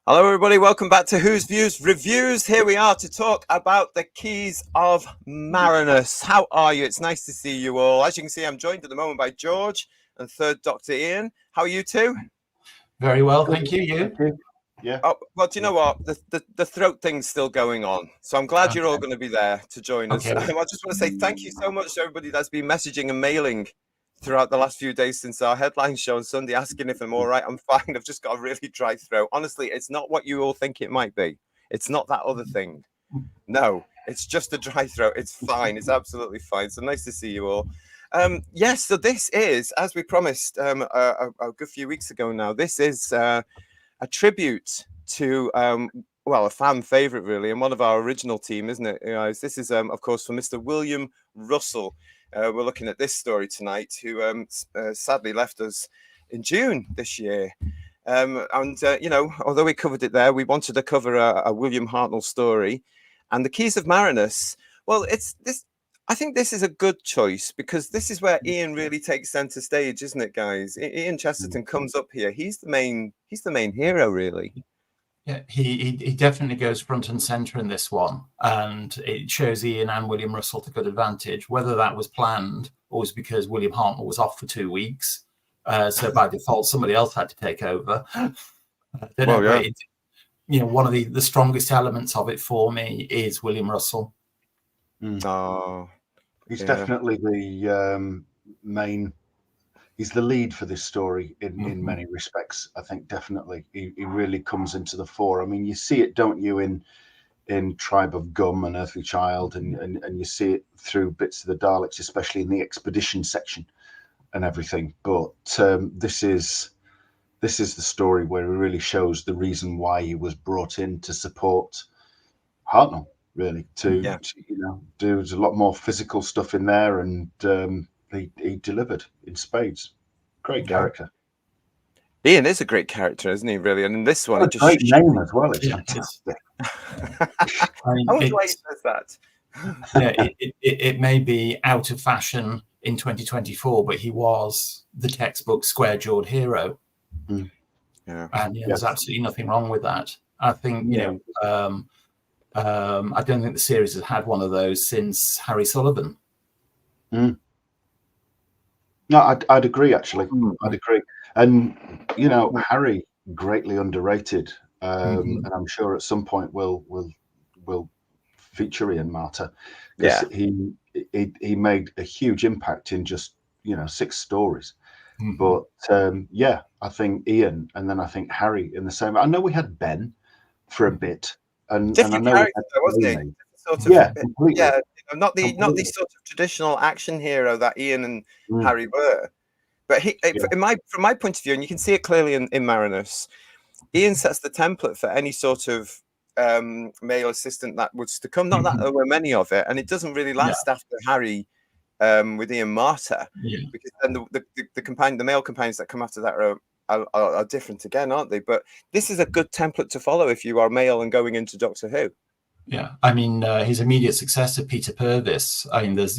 Hello, everybody. Welcome back to Whose Views Reviews. Here we are to talk about the Keys of Marinus. How are you? It's nice to see you all. As you can see, I'm joined at the moment by George and third Dr. Ian. How are you two? Very well, thank you. You? Thank you. Yeah. Oh, well, do you know what? The throat thing's still going on. So I'm glad you're all going to be there to join us. Okay. I just want to say thank you so much to everybody that's been messaging and mailing throughout the last few days since our headline show on Sunday, asking if I'm all right. I'm fine. I've just got a really dry throat. Honestly, it's not what you all think it might be. It's not that other thing. No, it's just a dry throat. It's fine. It's absolutely fine. So nice to see you all. Yes, so this is, as we promised a good few weeks ago now, this is a tribute to, well, a fan favorite, really, and one of our original team, isn't it, guys? This is, of course, for Mr. William Russell. We're looking at this story tonight, who sadly left us in June this year. You know, although we covered it there, we wanted to cover a William Hartnell story. And the Keys of Marinus, well, it's this. I think this is a good choice because this is where Ian really takes center stage, isn't it, guys? Ian Chesterton comes up here. He's the main hero, really. Yeah, he definitely goes front and center in this one, and it shows Ian and William Russell to good advantage. Whether that was planned or was because William Hartnell was off for 2 weeks, so by default somebody else had to take over. You know, one of the strongest elements of it for me is William Russell. Oh, he's definitely the main. He's the lead for this story in many respects. I think definitely he really comes into the fore. I mean, you see it, don't you, in Tribe of Gum and Earthly Child, and you see it through bits of the Daleks, especially in the expedition section and everything. But this is the story where he really shows the reason why he was brought in to support Hartnell, really, to you know, there's a lot more physical stuff in there, and he delivered in spades. Great character. Ian is a great character, isn't he? Really, and in this one, What a great name as well. It's fantastic. I mean, I wonder why he says that. Yeah, it may be out of fashion in 2024, but he was the textbook square-jawed hero. Yeah, and there's absolutely nothing wrong with that. I think you know. I don't think the series has had one of those since Harry Sullivan. No, I'd agree, actually. I'd agree. And, you know, Harry, greatly underrated. And I'm sure at some point we'll feature Ian Martyr. Yeah. He made a huge impact in just, you know, 6 stories. But, yeah, I think Ian, and then I think Harry in the same. I know we had Ben for a bit. And I know character, wasn't he? Sort of, completely. Yeah, not the sort of traditional action hero that Ian and Harry were, but from my point of view, and you can see it clearly in Marinus, Ian sets the template for any sort of male assistant that was to come. Not that there were many of it, and it doesn't really last after Harry with Ian Martyr, because then the male companions that come after that are different again, aren't they? But this is a good template to follow if you are male and going into Doctor Who. Yeah, I mean, his immediate successor, Peter Purvis. I mean, there's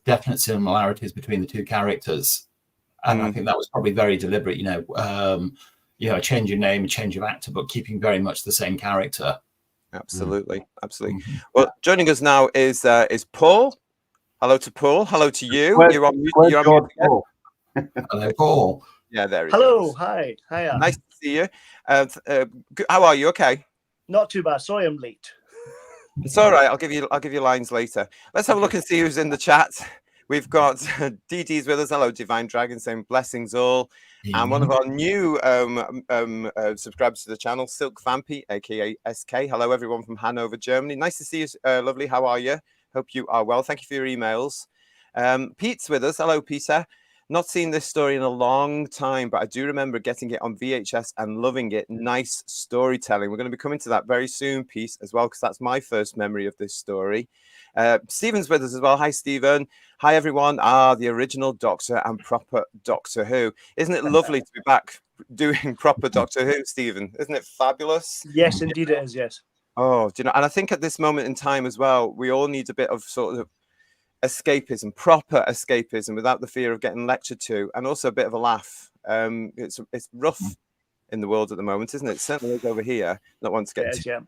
definite similarities between the two characters, and I think that was probably very deliberate. You know, a change of name, a change of actor, but keeping very much the same character. Absolutely, absolutely. Well, joining us now is Paul. Hello to Paul. Hello to you. You're on mute. Paul. Hello, Paul. Yeah, there he Hello, goes. hi, hiya. Nice to see you. How are you? Okay. Not too bad. Sorry, I'm late. It's all right. I'll give you lines later. Let's have a look and see who's in the chat. We've got DD's with us. Hello, Divine Dragon, saying blessings all. And one of our new subscribers to the channel, Silk Vampy, aka SK. Hello, everyone from Hanover, Germany. Nice to see you, lovely. How are you? Hope you are well. Thank you for your emails. Pete's with us. Hello, Peter. Not seen this story in a long time, but I do remember getting it on VHS and loving it. Nice storytelling. We're going to be coming to that very soon, Pete, as well, because that's my first memory of this story. Stephen's with us as well. Hi, Stephen. Hi, everyone. The original Doctor and proper Doctor Who. Isn't it lovely to be back doing proper Doctor Who, Stephen? Isn't it fabulous? Yes, indeed it is, yes. Oh, do you know? And I think at this moment in time as well, we all need a bit of sort of escapism, proper escapism, without the fear of getting lectured to, and also a bit of a laugh. It's rough in the world at the moment, isn't it? It certainly is over here. Not one to get It is, yeah.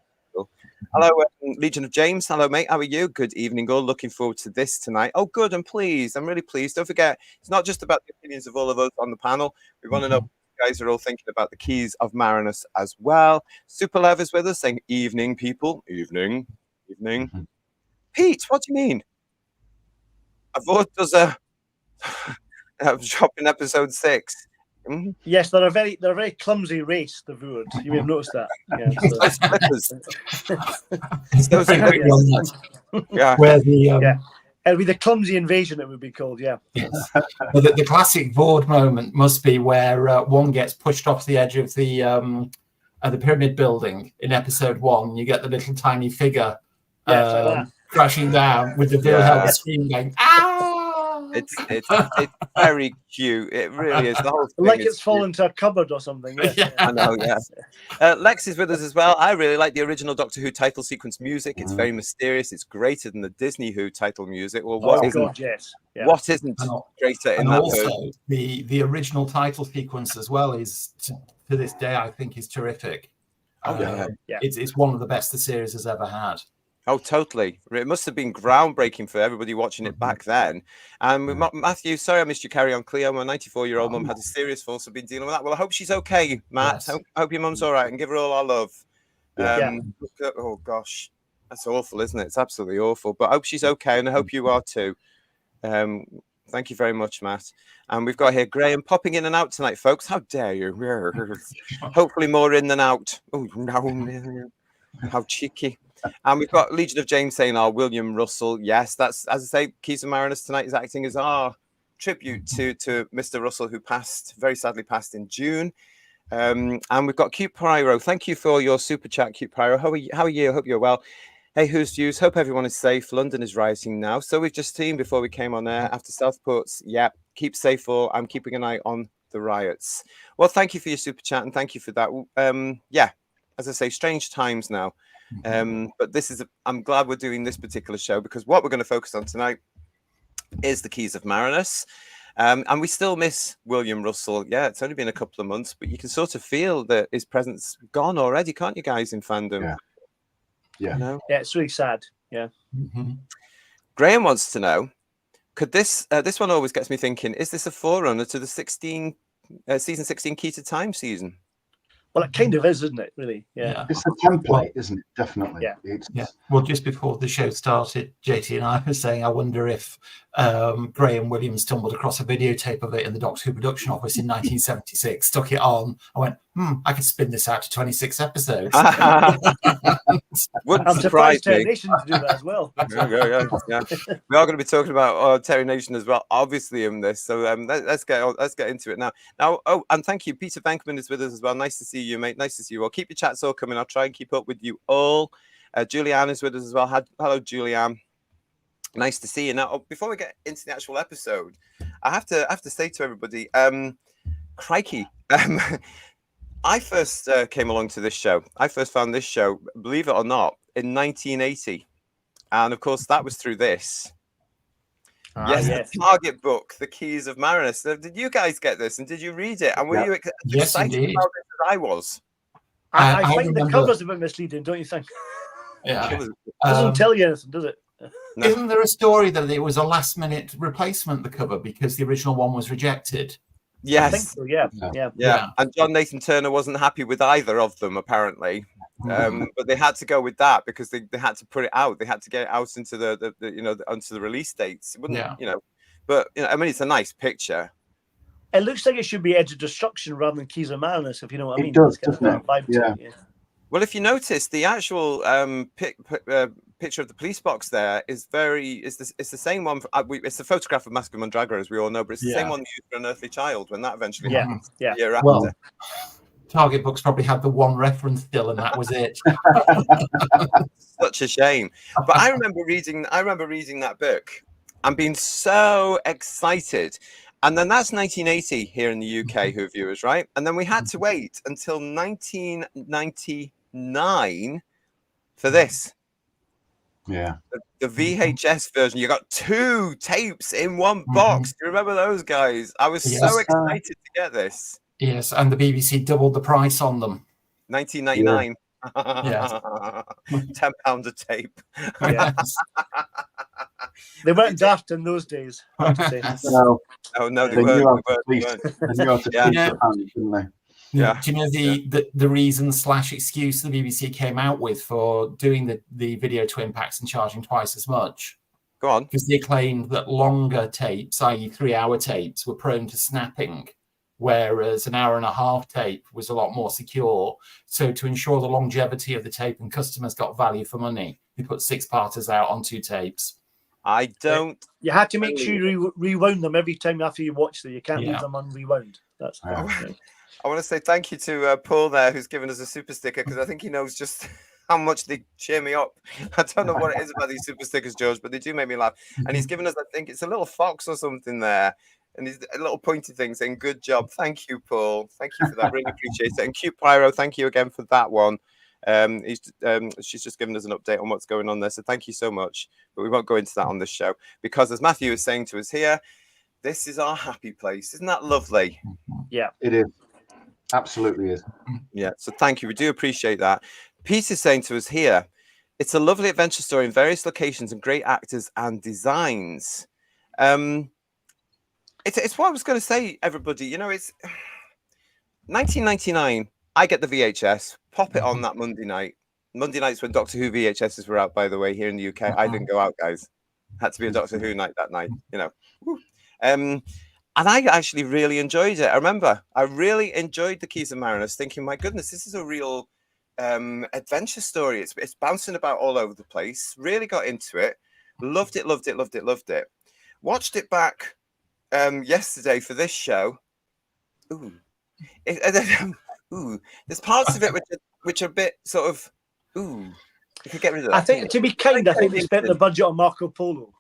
Hello, Legion of James. Hello, mate. How are you? Good evening, all. Looking forward to this tonight. Oh, good and pleased. I'm really pleased. Don't forget, it's not just about the opinions of all of us on the panel. We want to know what you guys are all thinking about the keys of Marinus as well. Super Lev is with us saying, evening, people. Evening. Pete, what do you mean? Avoid does a drop in episode 6. Yes, they're a very clumsy race, the Voord. You may have noticed that. Yeah. Where the It'll be the clumsy invasion, it would be called. Yeah. Yes. Well, the classic Voord moment must be where one gets pushed off the edge of the pyramid building in episode 1. You get the little tiny figure crashing down with the Wilhelm scream going, "Ah!" It's very cute. It really is. The whole thing like is it's fallen into a cupboard or something. Yeah. I know, yeah. Lex is with us as well. I really like the original Doctor Who title sequence music. It's very mysterious. It's greater than the Disney Who title music. Well, what isn't greater in that also, version? The original title sequence as well is, to this day, I think is terrific. It's one of the best the series has ever had. Oh, totally. It must have been groundbreaking for everybody watching it back then. And Matthew, sorry I missed you. Carry on, Cleo. My 94-year-old mum had a serious fall, so I've been dealing with that. Well, I hope she's okay, Matt. Yes. I hope your mum's all right, and give her all our love. Yeah. Oh, gosh. That's awful, isn't it? It's absolutely awful. But I hope she's okay, and I hope you are too. Thank you very much, Matt. And we've got here Graham popping in and out tonight, folks. How dare you? Hopefully more in than out. Oh, no. How cheeky. And we've got Legion of James saying, William Russell. Yes, that's, as I say, Keys of Marinus tonight is acting as our tribute to Mr. Russell, who very sadly passed in June. And we've got Cute Pyro. Thank you for your super chat, Cute Pyro. How are you? I hope you're well. Hey, who's views? Hope everyone is safe. London is rioting now. So we've just seen before we came on air after Southport's. Yeah, keep safe, or I'm keeping an eye on the riots. Well, thank you for your super chat, and thank you for that. As I say, strange times now. But I'm glad we're doing this particular show, because what we're going to focus on tonight is the Keys of Marinus. And we still miss William Russell. Yeah, it's only been a couple of months, but you can sort of feel that his presence gone already, can't you guys, in fandom? Yeah. No? Yeah, it's really sad. Yeah. Graham wants to know, could this one always gets me thinking, is this a forerunner to the season 16 Key to Time season? Well, it kind of is, isn't it? Really? Yeah. It's a template, isn't it? Definitely. Yeah. Well, just before the show started, JT and I were saying, I wonder if Graham Williams stumbled across a videotape of it in the Doctor Who production office in 1976, stuck it on, I went, I could spin this out to 26 episodes. Wouldn't I'm surprise surprised Terry me. Nation to do that as well. Yeah. We are going to be talking about Terry Nation as well, obviously, in this. So let's get into it now. And thank you, Peter Bankman is with us as well. Nice to see you, mate. Nice to see you all. Keep your chats all coming. I'll try and keep up with you all. Julianne is with us as well. Hello, Julianne. Nice to see you. Now, before we get into the actual episode, I have to say to everybody, crikey. I first came along to this show. I first found this show, believe it or not, in 1980. And of course, that was through this. Yes, the Target book, The Keys of Marinus. Did you guys get this? And did you reid it? And were you excited about it as I was? I find the covers a bit misleading, don't you think? Yeah. It doesn't tell you anything, does it? No. Isn't there a story that it was a last-minute replacement, the cover, because the original one was rejected? Yes. I think so, yeah. And John Nathan Turner wasn't happy with either of them, apparently. But they had to go with that because they had to put it out. They had to get it out into onto the release dates. It wouldn't, but I mean, it's a nice picture. It looks like it should be Edge of Destruction rather than Keys of Marinus, if you know what I mean. It does, kind doesn't it? Vibe to it. Well, if you notice, the actual picture of the police box there is it's the same one. It's a photograph of Mask of Mandragora, as we all know, but it's the same one they used for An Earthly Child when that eventually happened. Yeah. Well, Target books probably had the one reference still, and that was it. Such a shame. But I remember reading that book and being so excited. And then that's 1980 here in the UK, Who viewers, right? And then we had to wait until 1999 for this. Yeah. The VHS version. You got 2 tapes in one box. Do you remember those, guys? I was so excited to get this. Yes, and the BBC doubled the price on them. 1999. Yes. £10 a tape. Yes. They weren't daft in those days, I have to say. No, Oh no, they they knew how weren't. to They fleece. weren't. They knew how to Yeah. fleece Yeah. the fans, didn't they? Yeah. Do you know the reason / excuse the BBC came out with for doing the video twin packs and charging twice as much? Go on. Because they claimed that longer tapes, i.e. 3-hour tapes, were prone to snapping, whereas an 1.5-hour tape was a lot more secure. So to ensure the longevity of the tape and customers got value for money, they put 6-parters out on 2 tapes. I don't. You had to make sure you rewound them every time after you watched them. You can't leave them unrewound. That's Yeah. right. I want to say thank you to Paul there, who's given us a super sticker, because I think he knows just how much they cheer me up. I don't know what it is about these super stickers, George, but they do make me laugh. And he's given us, I think it's a little fox or something there, and he's a little pointy thing saying, "Good job, thank you, Paul. Thank you for that. Really appreciate it." And Cute Pyro, thank you again for that one. She's just given us an update on what's going on there, so thank you so much. But we won't go into that on this show because, as Matthew is saying to us here, this is our happy place. Isn't that lovely? Yeah, it is. Absolutely is. Yeah, so thank you. We do appreciate that. Peter's saying to us here, it's a lovely adventure story in various locations and great actors and designs. It's what I was going to say, everybody. You know, it's 1999. I get the VHS, pop it on that Monday night. Monday nights when Doctor Who VHSs were out, by the way, here in the UK. I didn't go out, guys. Had to be a Doctor Who night that night, you know. And I actually really enjoyed it. I remember I really enjoyed the Keys of Marinus, thinking, my goodness, this is a real adventure story. It's bouncing about all over the place. Really got into it. Loved it. Watched it back yesterday for this show. Ooh. There's parts of it which are a bit sort of, you could get rid of that. I think, to be kind, I think they spent the budget on Marco Polo.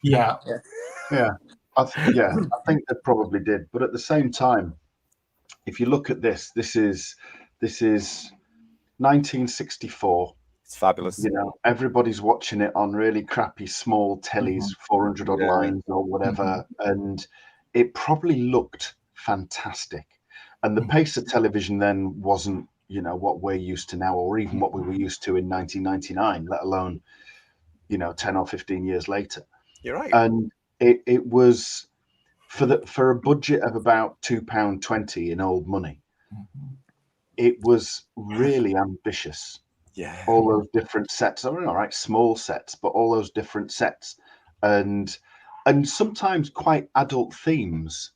Yeah. I think they probably did. But at the same time, if you look at this is 1964. It's fabulous. You know, everybody's watching it on really crappy small tellies, 400 odd lines or whatever, and it probably looked fantastic. And the pace of television then wasn't, you know, what we're used to now, or even what we were used to in 1999, let alone, you know, 10 or 15 years later. You're right. And it was for a budget of about £2.20 in old money. It was really ambitious. Yeah. All those different sets. I mean, all right, small sets, but all those different sets, and sometimes quite adult themes.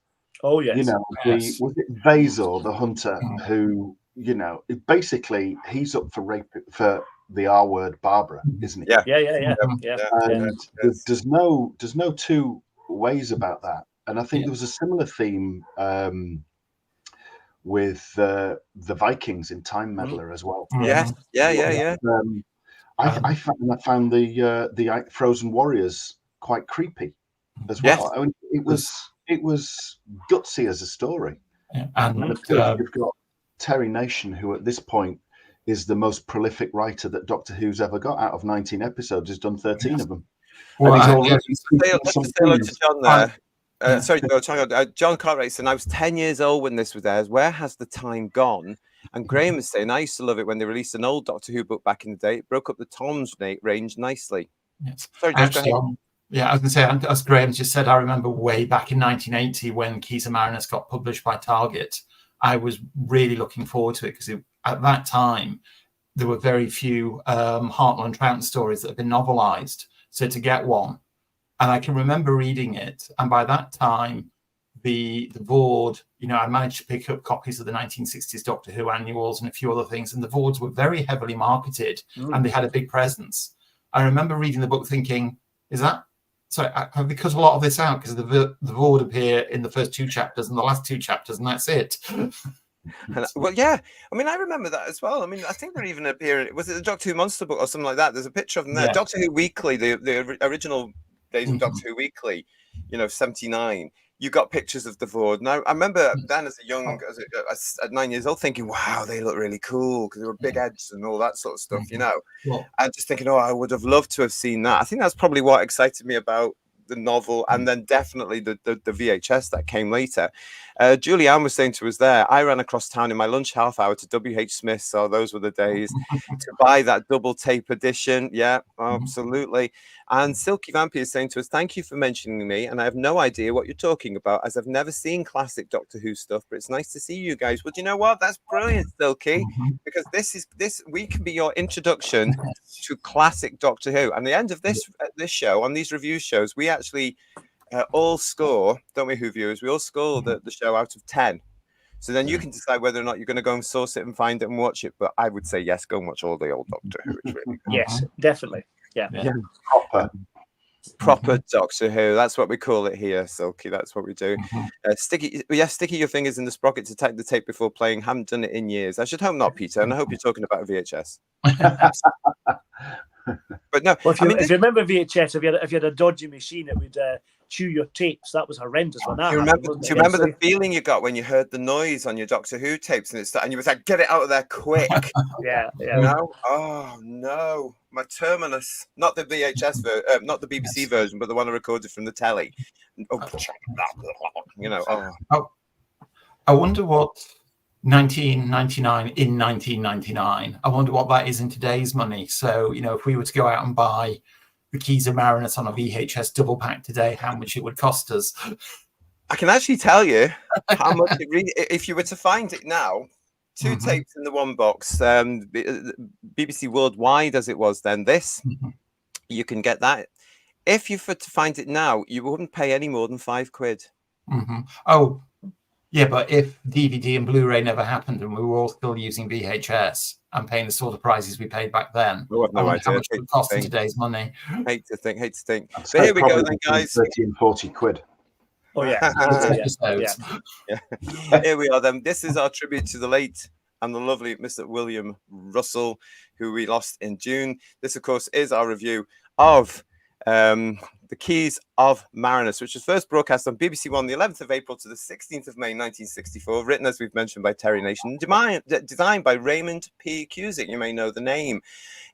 Oh yes. You know, was it Bezor, the hunter, who, you know, basically he's up for rape for the R word Barbara, isn't he? Yeah. And there's no two ways about that. And I think there was a similar theme with the Vikings in Time Meddler as well. Yeah. I found the Frozen Warriors quite creepy as well. I mean, it was gutsy as a story. And of course, you've got Terry Nation, who at this point is the most prolific writer that Doctor Who's ever got. Out of 19 episodes, has done 13 of them. Well, let's just say hello to John there. Sorry, John Cartwright said, I was 10 years old when this was aired. Where has the time gone? And Graham is saying, I used to love it when they released an old Doctor Who book back in the day. It broke up the Tom's range nicely. Yes. Sorry, actually, I was going to say, as Graham just said, I remember way back in 1980 when Keys of Marinus got published by Target. I was really looking forward to it because at that time, there were very few Hartnell and Troughton stories that had been novelized. So to get one, and I can remember reading it, and by that time, the board, you know, I managed to pick up copies of the 1960s Doctor Who annuals and a few other things, and the boards were very heavily marketed, and they had a big presence. I remember reading the book thinking, have they cut a lot of this out because the board appear in the first 2 chapters and the last 2 chapters, and that's it. Well, yeah. I mean, I remember that as well. I mean, I think they're even appearing. Was it the Doctor Who Monster book or something like that? There's a picture of them there. Doctor Who Weekly, the original days of Doctor Who Weekly, you know, 79. You got pictures of the Vord. Now, I remember then as at 9 years old, thinking, wow, they look really cool because they were big heads and all that sort of stuff, you know. And just thinking, I would have loved to have seen that. I think that's probably what excited me about the novel, and then definitely the VHS that came later. Julianne was saying to us there, I ran across town in my lunch half hour to WH Smith's, so those were the days, to buy that double tape edition. Yeah, absolutely. And Silky Vampy is saying to us, thank you for mentioning me, and I have no idea what you're talking about, as I've never seen classic Doctor Who stuff, but it's nice to see you guys. Well, do you know what? That's brilliant, Silky, because we can be your introduction to classic Doctor Who. And the end of this show, on these review shows, we actually all score, don't we, Who viewers? We all score the show out of 10. So then you can decide whether or not you're going to go and source it and find it and watch it. But I would say yes, go and watch all the old Doctor Who. It's really good. Yes, definitely. Yeah. Proper Doctor Who. That's what we call it here, Silky. That's what we do. Sticky your fingers in the sprocket to take the tape before playing. Haven't done it in years. I should hope not, Peter. And I hope you're talking about a VHS. But no, well, if you remember VHS, if you had a dodgy machine, it would chew your tapes. That was horrendous when that happened. Do you remember the feeling you got when you heard the noise on your Doctor Who tapes and you was like, get it out of there quick? Yeah. You know? Oh no, my terminus, not the VHS version, not the BBC version, but the one I recorded from the telly. You know. Oh. I wonder what 1999, I wonder what that is in today's money. So, you know, if we were to go out and buy the Keys of Marinus on a VHS double pack today, how much it would cost us. I can actually tell you how much it really, if you were to find it now, 2 tapes in the one box, BBC Worldwide as it was then, you can get that. If you were to find it now, you wouldn't pay any more than £5. Oh, yeah, but if DVD and Blu-ray never happened and we were all still using VHS and paying the sort of prices we paid back then, no idea. How much it would cost in today's money? Hate to think. But here we go then, guys. 30 and 40 quid. Oh, yeah. Here we are then. This is our tribute to the late and the lovely Mr. William Russell, who we lost in June. This, of course, is our review of The Keys of Marinus, which was first broadcast on BBC One the 11th of April to the 16th of May 1964, written, as we've mentioned, by Terry Nation, designed by Raymond P. Cusick. You may know the name.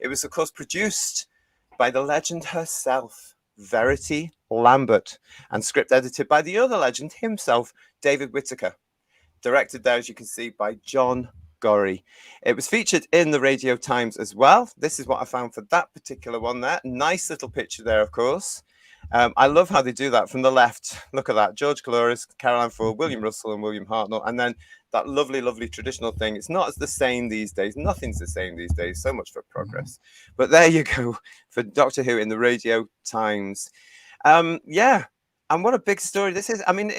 It was, of course, produced by the legend herself, Verity Lambert, and script edited by the other legend himself, David Whittaker. Directed there, as you can see, by John Gorry. It was featured in the Radio Times as well. This is what I found for that particular one there. Nice little picture there, of course. I love how they do that from the left. Look at that. George Caloris, Caroline Ford, William Russell, and William Hartnell. And then that lovely, lovely traditional thing. It's not as the same these days. Nothing's the same these days. So much for progress. But there you go for Doctor Who in the Radio Times. Yeah. And what a big story this is. I mean,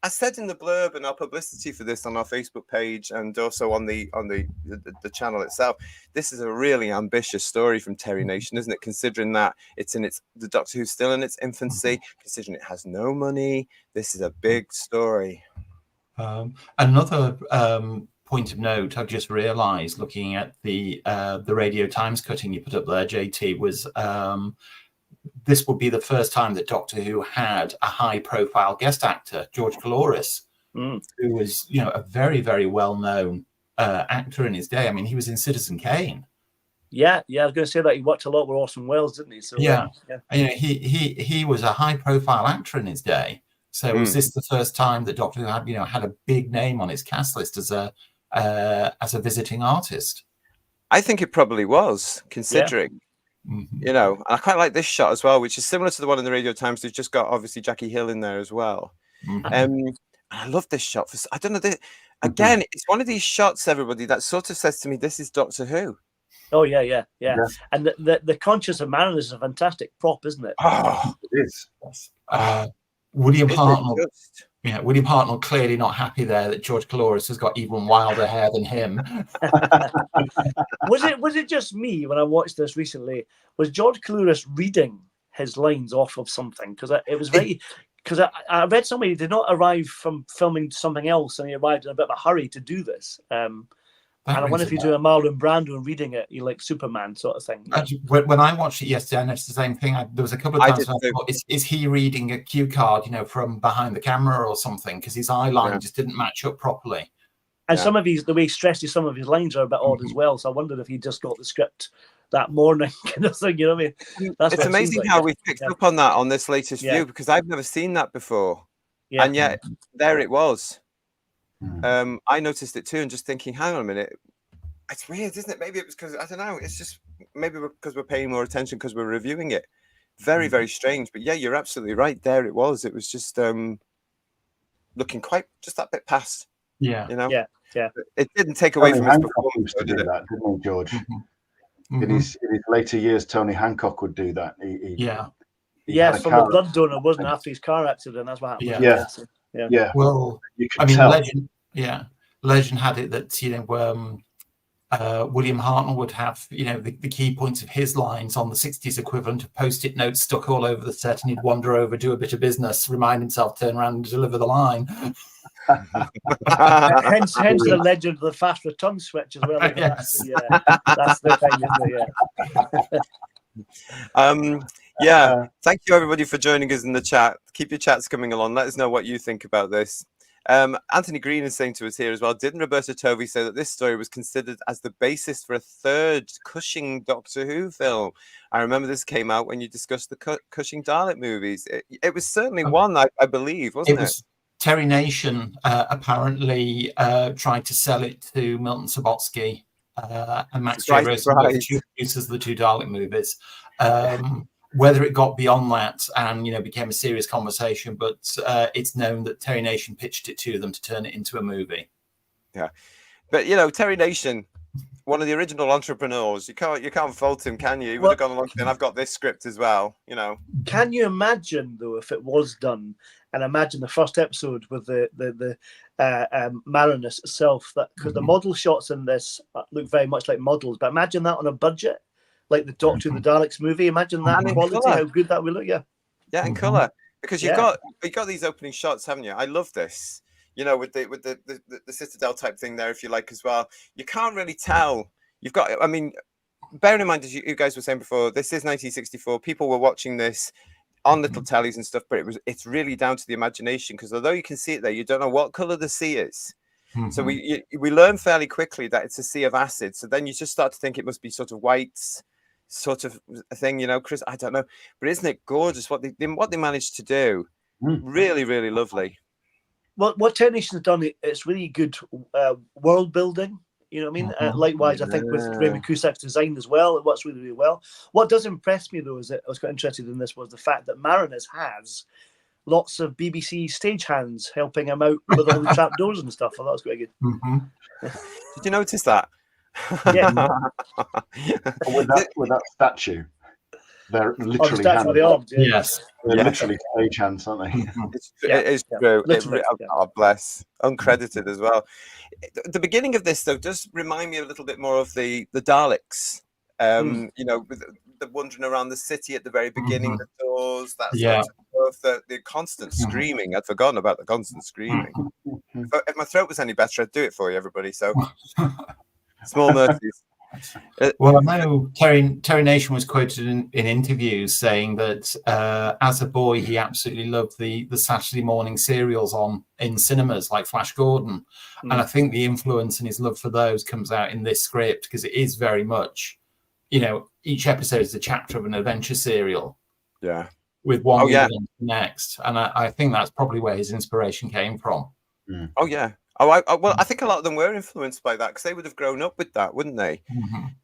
I said in the blurb and our publicity for this on our Facebook page and also on the the channel itself, this is a really ambitious story from Terry Nation, isn't it? Considering that the Doctor Who's still in its infancy, considering it has no money, this is a big story. Another point of note I've just realised, looking at the Radio Times cutting you put up there, JT, was this would be the first time that Doctor Who had a high-profile guest actor, George Caloris, who was, you know, a very, very well-known actor in his day. I mean, he was in Citizen Kane. Yeah, I was going to say that he worked a lot with Orson Welles, didn't he? So yeah. You know, he was a high-profile actor in his day. So was this the first time that Doctor Who had a big name on his cast list as a visiting artist? I think it probably was, considering. Yeah. You know, and I quite like this shot as well, which is similar to the one in the Radio Times. They've just got obviously Jackie Hill in there as well. I love this shot. I don't know. Again, it's one of these shots, everybody, that sort of says to me, this is Doctor Who. Oh, yeah. And the Conscience of Marinus is a fantastic prop, isn't it? Oh, it is. William Hartnell. Yeah, William Hartnell clearly not happy there that George Caloris has got even wilder hair than him. Was it just me when I watched this recently? Was George Caloris reading his lines off of something? Because it was very. Because I read somebody did not arrive from filming something else, and he arrived in a bit of a hurry to do this. And I wonder if you do a Marlon Brando and reading it, you like Superman sort of thing. When I watched it yesterday, I noticed the same thing. There was a couple of times when I thought, is he reading a cue card, from behind the camera or something? Because his eye line just didn't match up properly. And some of the way he stresses some of his lines are a bit odd as well. So I wondered if he just got the script that morning, kind of thing. You know what I mean? That's it's amazing how we picked up on that on this latest view, because I've never seen that before, and yet there it was. I noticed it too, and just thinking, hang on a minute, it's weird, isn't it? Maybe it was because, I don't know, it's just maybe because we're paying more attention because we're reviewing it. Very, very strange. But yeah, you're absolutely right. There it was. It was just looking quite just that bit past. Yeah. You know? Yeah. It didn't take away from his Hancock performance. used to do that, didn't he, George? Mm-hmm. In his later years, Tony Hancock would do that. From the blood donor, wasn't it, after his car accident? That's what happened. Yeah. Well, I mean, legend had it that, you know, William Hartnell would have, you know, the key points of his lines on the 60s equivalent of Post-it notes stuck all over the set, and he'd wander over, do a bit of business, remind himself, turn around and deliver the line. hence the legend of the fast return switch as well. That's the thing, isn't it? Thank you everybody for joining us in the chat. Keep your chats coming along. Let us know what you think about this. Anthony Green is saying to us here as well, didn't Roberto Tovey say that this story was considered as the basis for a third Cushing Doctor Who film? I remember this came out when you discussed the Cushing Dalek movies. It was certainly one, I believe, wasn't it? Terry Nation apparently tried to sell it to Milton Subotsky and Max J. Rosen, the two producers of the two Dalek movies. Whether it got beyond that and, you know, became a serious conversation, but it's known that Terry Nation pitched it to them to turn it into a movie. Yeah, but you know, Terry Nation, one of the original entrepreneurs, you can't fault him, can you? He would have gone along and I've got this script as well, you know. Can you imagine though if it was done, and imagine the first episode with the Marinus itself, that because the model shots in this look very much like models, but imagine that on a budget. Like the Doctor of the Daleks movie, imagine that quality, how good that would look. Yeah, in colour, because you've got these opening shots, haven't you? I love this, you know, with the Citadel type thing there, if you like, as well. You can't really tell. You've got, I mean, bearing in mind, as you guys were saying before, this is 1964. People were watching this on little tellies and stuff, but it's really down to the imagination, because although you can see it there, you don't know what colour the sea is. So we learn fairly quickly that it's a sea of acid. So then you just start to think it must be sort of whites, sort of a thing, you know, Chris. I don't know, but isn't it gorgeous what they managed to do? Really, really lovely. Well, what Technician's done, it's really good world building. You know what I mean? Likewise, I think with Raymond Cusack's design as well, it works really, really well. What does impress me though is that I was quite interested in this was the fact that Marinus has lots of BBC stagehands helping him out with all the trapdoors and stuff. I thought that was quite good. Did you notice that? Yeah. with that statue, they're literally literally stagehands, aren't they? It is true. Oh, bless. Uncredited as well. The beginning of this though does remind me a little bit more of the Daleks. You know, with the wandering around the city at the very beginning, the doors, that sort of stuff, the constant screaming. I'd forgotten about the constant screaming. If my throat was any better, I'd do it for you, everybody. So small mercies. Well, I know Terry Nation was quoted in interviews saying that as a boy he absolutely loved the Saturday morning serials in cinemas like Flash Gordon, and I think the influence and his love for those comes out in this script, because it is very much, you know, each episode is a chapter of an adventure serial. Yeah. With one leading to the next, and I think that's probably where his inspiration came from. Oh yeah. Well, I think a lot of them were influenced by that, because they would have grown up with that, wouldn't they?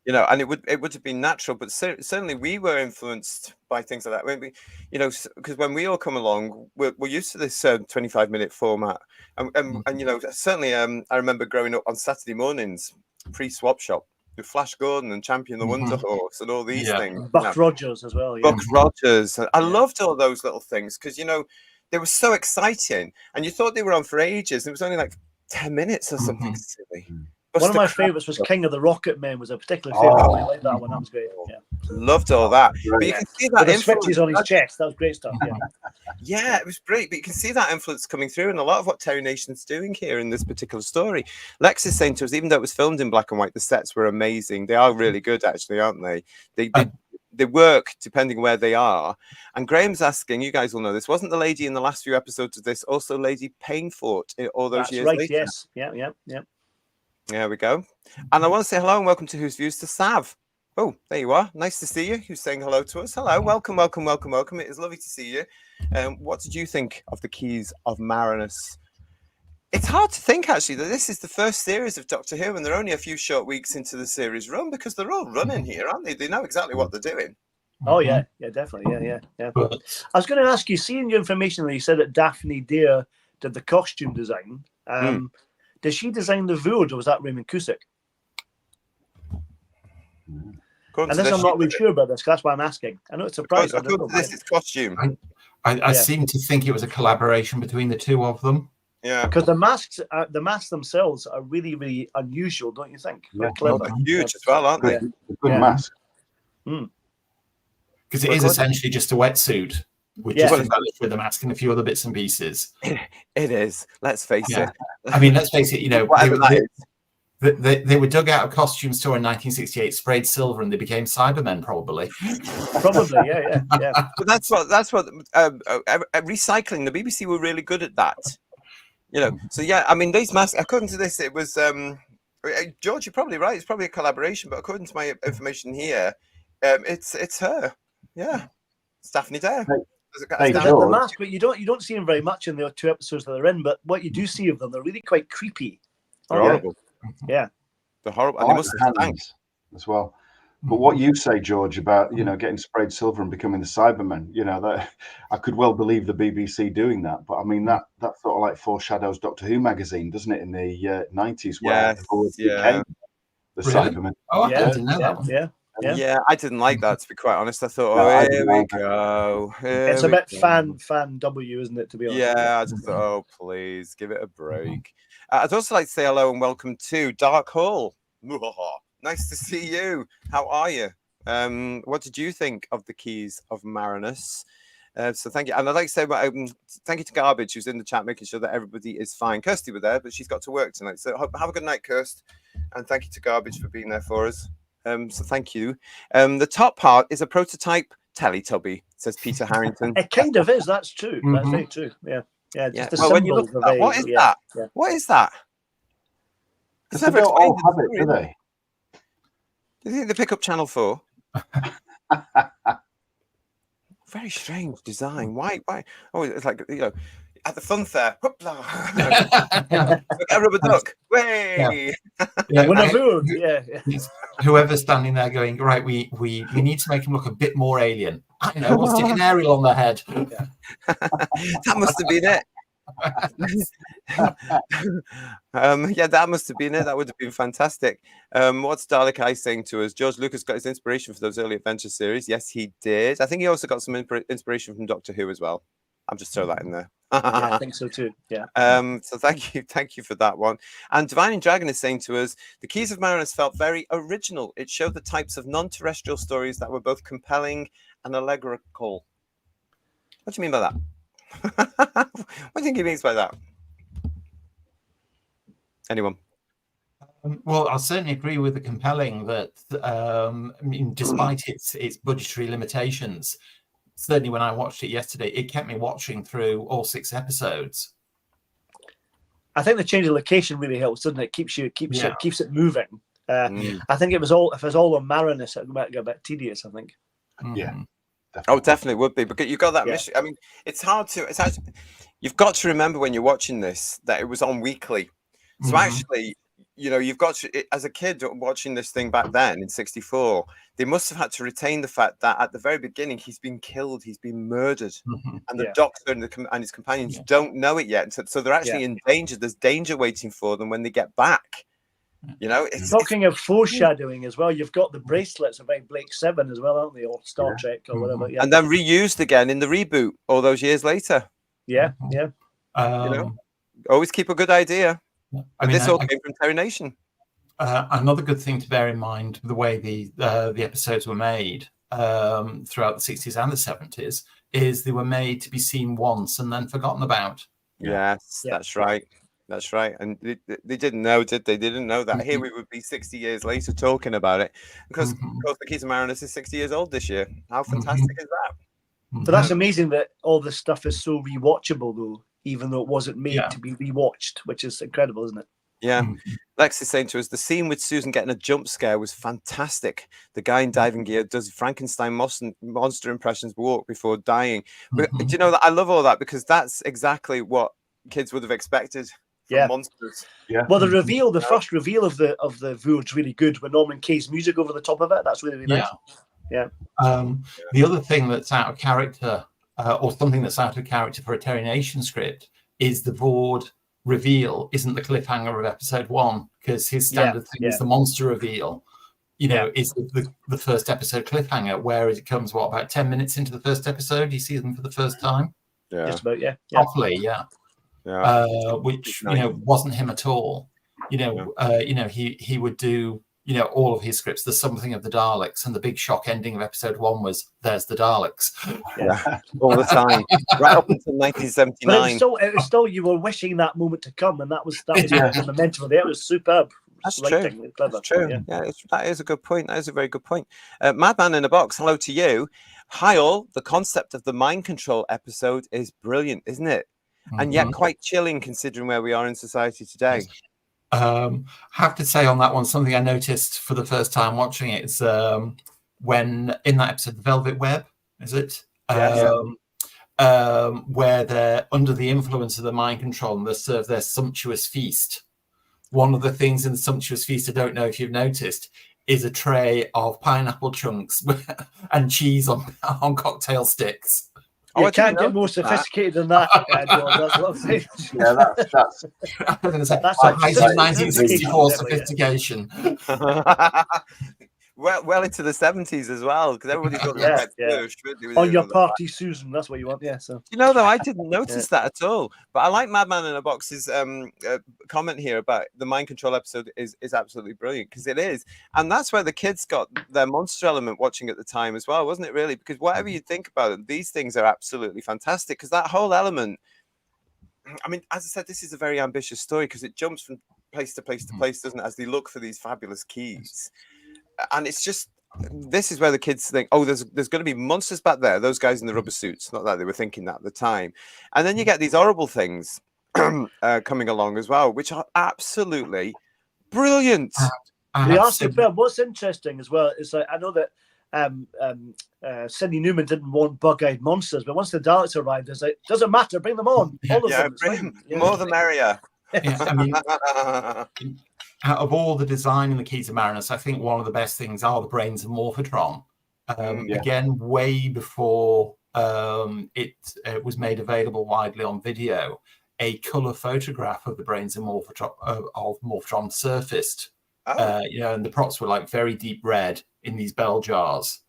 You know, and it would have been natural. But certainly, we were influenced by things like that. When we, you know, because when we all come along, we're used to this 25-minute format, and you know, certainly, I remember growing up on Saturday mornings, pre-swap shop, with Flash Gordon and Champion the Wonder Horse and all these things. Buck Rogers as well. Buck Rogers. I loved all those little things, because you know they were so exciting, and you thought they were on for ages. And it was only like 10 minutes or something silly. One of my favourites was King of the Rocket Men, was a particular favourite. I like that one. That was great. Yeah. Loved all that. But you can see that the switches on his chest. That was great stuff. Yeah, it was great. But you can see that influence coming through in a lot of what Terry Nation's doing here in this particular story. Lex is saying to us, even though it was filmed in black and white, the sets were amazing. They are really good, actually, aren't they? They work depending where they are. And Graham's asking, you guys will know this, wasn't the lady in the last few episodes of this also Lady Painfort all those years later? Yes. Yeah. There we go. And I want to say hello and welcome to Whose Views to Sav. Oh, there you are. Nice to see you. Who's saying hello to us? Hello. Welcome, welcome, welcome, welcome. It is lovely to see you. What did you think of the Keys of Marinus? It's hard to think, actually, that this is the first series of Doctor Who, and they're only a few short weeks into the series run, because they're all running here, aren't they? They know exactly what they're doing. Oh, yeah. Yeah, definitely. Yeah. I was going to ask you, seeing your information that you said that Daphne Dare did the costume design, did she design the Vood, or was that Raymond Cusick? And this, I'm not really sure about this, 'cause that's why I'm asking. I know it's surprising. This is costume. I seem to think it was a collaboration between the two of them. Yeah, because the masks themselves are really, really unusual, don't you think? Yeah. Clever. Huge as well, aren't they? Good mask. Because it is essentially just a wetsuit, which is embellished with the mask and a few other bits and pieces. It is. Let's face it. I mean, let's face it. You know, Whatever that is. They were dug out of costume store in 1968, sprayed silver, and they became Cybermen, probably. Probably, yeah. But that's what recycling. The BBC were really good at that. You know, so yeah. I mean, these masks. According to this, it was George. You're probably right. It's probably a collaboration, but according to my information here, it's her. Yeah, it's Daphne Dare. The mask, but you don't see them very much in the 2 episodes that they're in. But what you do see of them, they're really quite creepy. They're horrible. Yeah, they're horrible. And they must have hands as well. But what you say, George, about getting sprayed silver and becoming the Cybermen, that I could well believe the BBC doing that. But I mean that sort of like foreshadows Doctor Who magazine, doesn't it, in the 90s, where became the Cybermen. Oh, I didn't know that one. Yeah, I didn't like that, to be quite honest. I thought, here we go. It's a bit fan W, isn't it, to be honest? Yeah, I just thought, please give it a break. I'd also like to say hello and welcome to Dark Hall. Nice to see you. How are you? What did you think of the Keys of Marinus? So thank you. And I'd like to say thank you to Garbage, who's in the chat, making sure that everybody is fine. Kirsty was there, but she's got to work tonight. So have a good night, Kirst. And thank you to Garbage for being there for us. So thank you. The top part is a prototype Teletubby, says Peter Harrington. It kind of is. That's true. That's very true. Yeah. Just the when you look at that, what is that? Yeah. What is that? They don't all have it, do they? Do you think they pick up Channel 4? Very strange design. Why? Oh, it's like, at the fun fair. A rubber duck. Way. Whoever's standing there going, right, we need to make him look a bit more alien. I know, we'll stick an aerial on the head. That must have been it. That must have been it. That would have been fantastic. What's Dalek Eye saying to us? George Lucas got his inspiration for those early adventure series. Yes, he did. I think he also got some inspiration from Doctor Who as well. I'm just throw that in there. I think so too. Yeah. So thank you for that one. And Divine and Dragon is saying to us, the Keys of Marinus felt very original. It showed the types of non-terrestrial stories that were both compelling and allegorical. What do you mean by that? What do you think he means by that? Anyone? Well, I'll certainly agree with the compelling that, despite its budgetary limitations, certainly when I watched it yesterday, it kept me watching through all 6 episodes. I think the change of location really helps, doesn't it? Keeps it moving. I think if it was all on Marinus, it might get a bit tedious, I think. Yeah. Definitely. Oh, definitely would be, because you've got that mission. I mean, it's actually, you've got to remember when you're watching this that it was on weekly. So actually, you've got to, as a kid watching this thing back then in '64, they must have had to retain the fact that at the very beginning he's been killed, he's been murdered, and the Doctor and his companions don't know it yet. So they're actually in danger. There's danger waiting for them when they get back. Talking of foreshadowing as well, you've got the bracelets of Blake 7 as well, aren't they, or Star Trek or whatever? Yeah. And then reused again in the reboot all those years later. Yeah. Always keep a good idea. I mean, this all came from Terry Nation. Another good thing to bear in mind, the way the episodes were made throughout the 60s and the 70s, is they were made to be seen once and then forgotten about. Yes, that's right. That's right. And they didn't know, did they? They didn't know that. Here we would be 60 years later talking about it. Because, of course, the Keys of Marinus is 60 years old this year. How fantastic is that? But that's amazing that all this stuff is so rewatchable, though, even though it wasn't made to be rewatched, which is incredible, isn't it? Yeah. Lex is saying to us, the scene with Susan getting a jump scare was fantastic. The guy in diving gear does Frankenstein monster impressions walk before dying. But do you know that I love all that, because that's exactly what kids would have expected from monsters. Yeah. Well, the reveal, the first reveal of the Vood's really good, with Norman Kay's music over the top of it. That's really, really nice. Yeah. The other thing that's out of character, or something that's out of character for a Terry Nation script, is the Vord reveal isn't the cliffhanger of episode 1, because his standard thing is the monster reveal, is the first episode cliffhanger, whereas it comes about 10 minutes into the first episode, you see them for the first time. Just about, Properly, which wasn't him at all. He would do all of his scripts. There's something of the Daleks, and the big shock ending of episode 1 was there's the Daleks. All the time, right up until 1979. But it was still you were wishing that moment to come, and that was the momentum of it. It was superb. That's true. That's true. Yeah, that is a good point. That is a very good point. Madman in a Box, hello to you. Hi all. The concept of the mind control episode is brilliant, isn't it? And yet quite chilling considering where we are in society today. Have to say on that one, something I noticed for the first time watching it is when in that episode, The Velvet Web, is it? Where they're under the influence of the mind control and they serve their sumptuous feast. One of the things in the sumptuous feast, I don't know if you've noticed, is a tray of pineapple chunks and cheese on cocktail sticks. You can't get more sophisticated than that. That's what I'm saying. That's a 1964 sophistication. Well into the 70s as well, because everybody got on your party, Susan. That's what you want, So though, I didn't notice that at all. But I like Madman in a Box's comment here about the mind control episode is absolutely brilliant, because it is, and that's where the kids got their monster element watching at the time as well, wasn't it? Really, because whatever you think about it, these things are absolutely fantastic. Because that whole element, I mean, as I said, this is a very ambitious story because it jumps from place to place to place, doesn't it? As they look for these fabulous keys. And it's just, this is where the kids think, oh, there's going to be monsters back there, those guys in the rubber suits. Not that they were thinking that at the time. And then you get these horrible things coming along as well, which are absolutely brilliant. They are superb. What's interesting as well is I know that Sidney Newman didn't want bug-eyed monsters, but once the Daleks arrived, it's like, doesn't matter, bring them on. All of them. More the merrier. I mean, out of all the design in the Keys of Marinus, I think one of the best things are the brains of Morphotron. Again, way before it was made available widely on video, a colour photograph of the brains of Morphotron surfaced. And the props were like very deep red in these bell jars.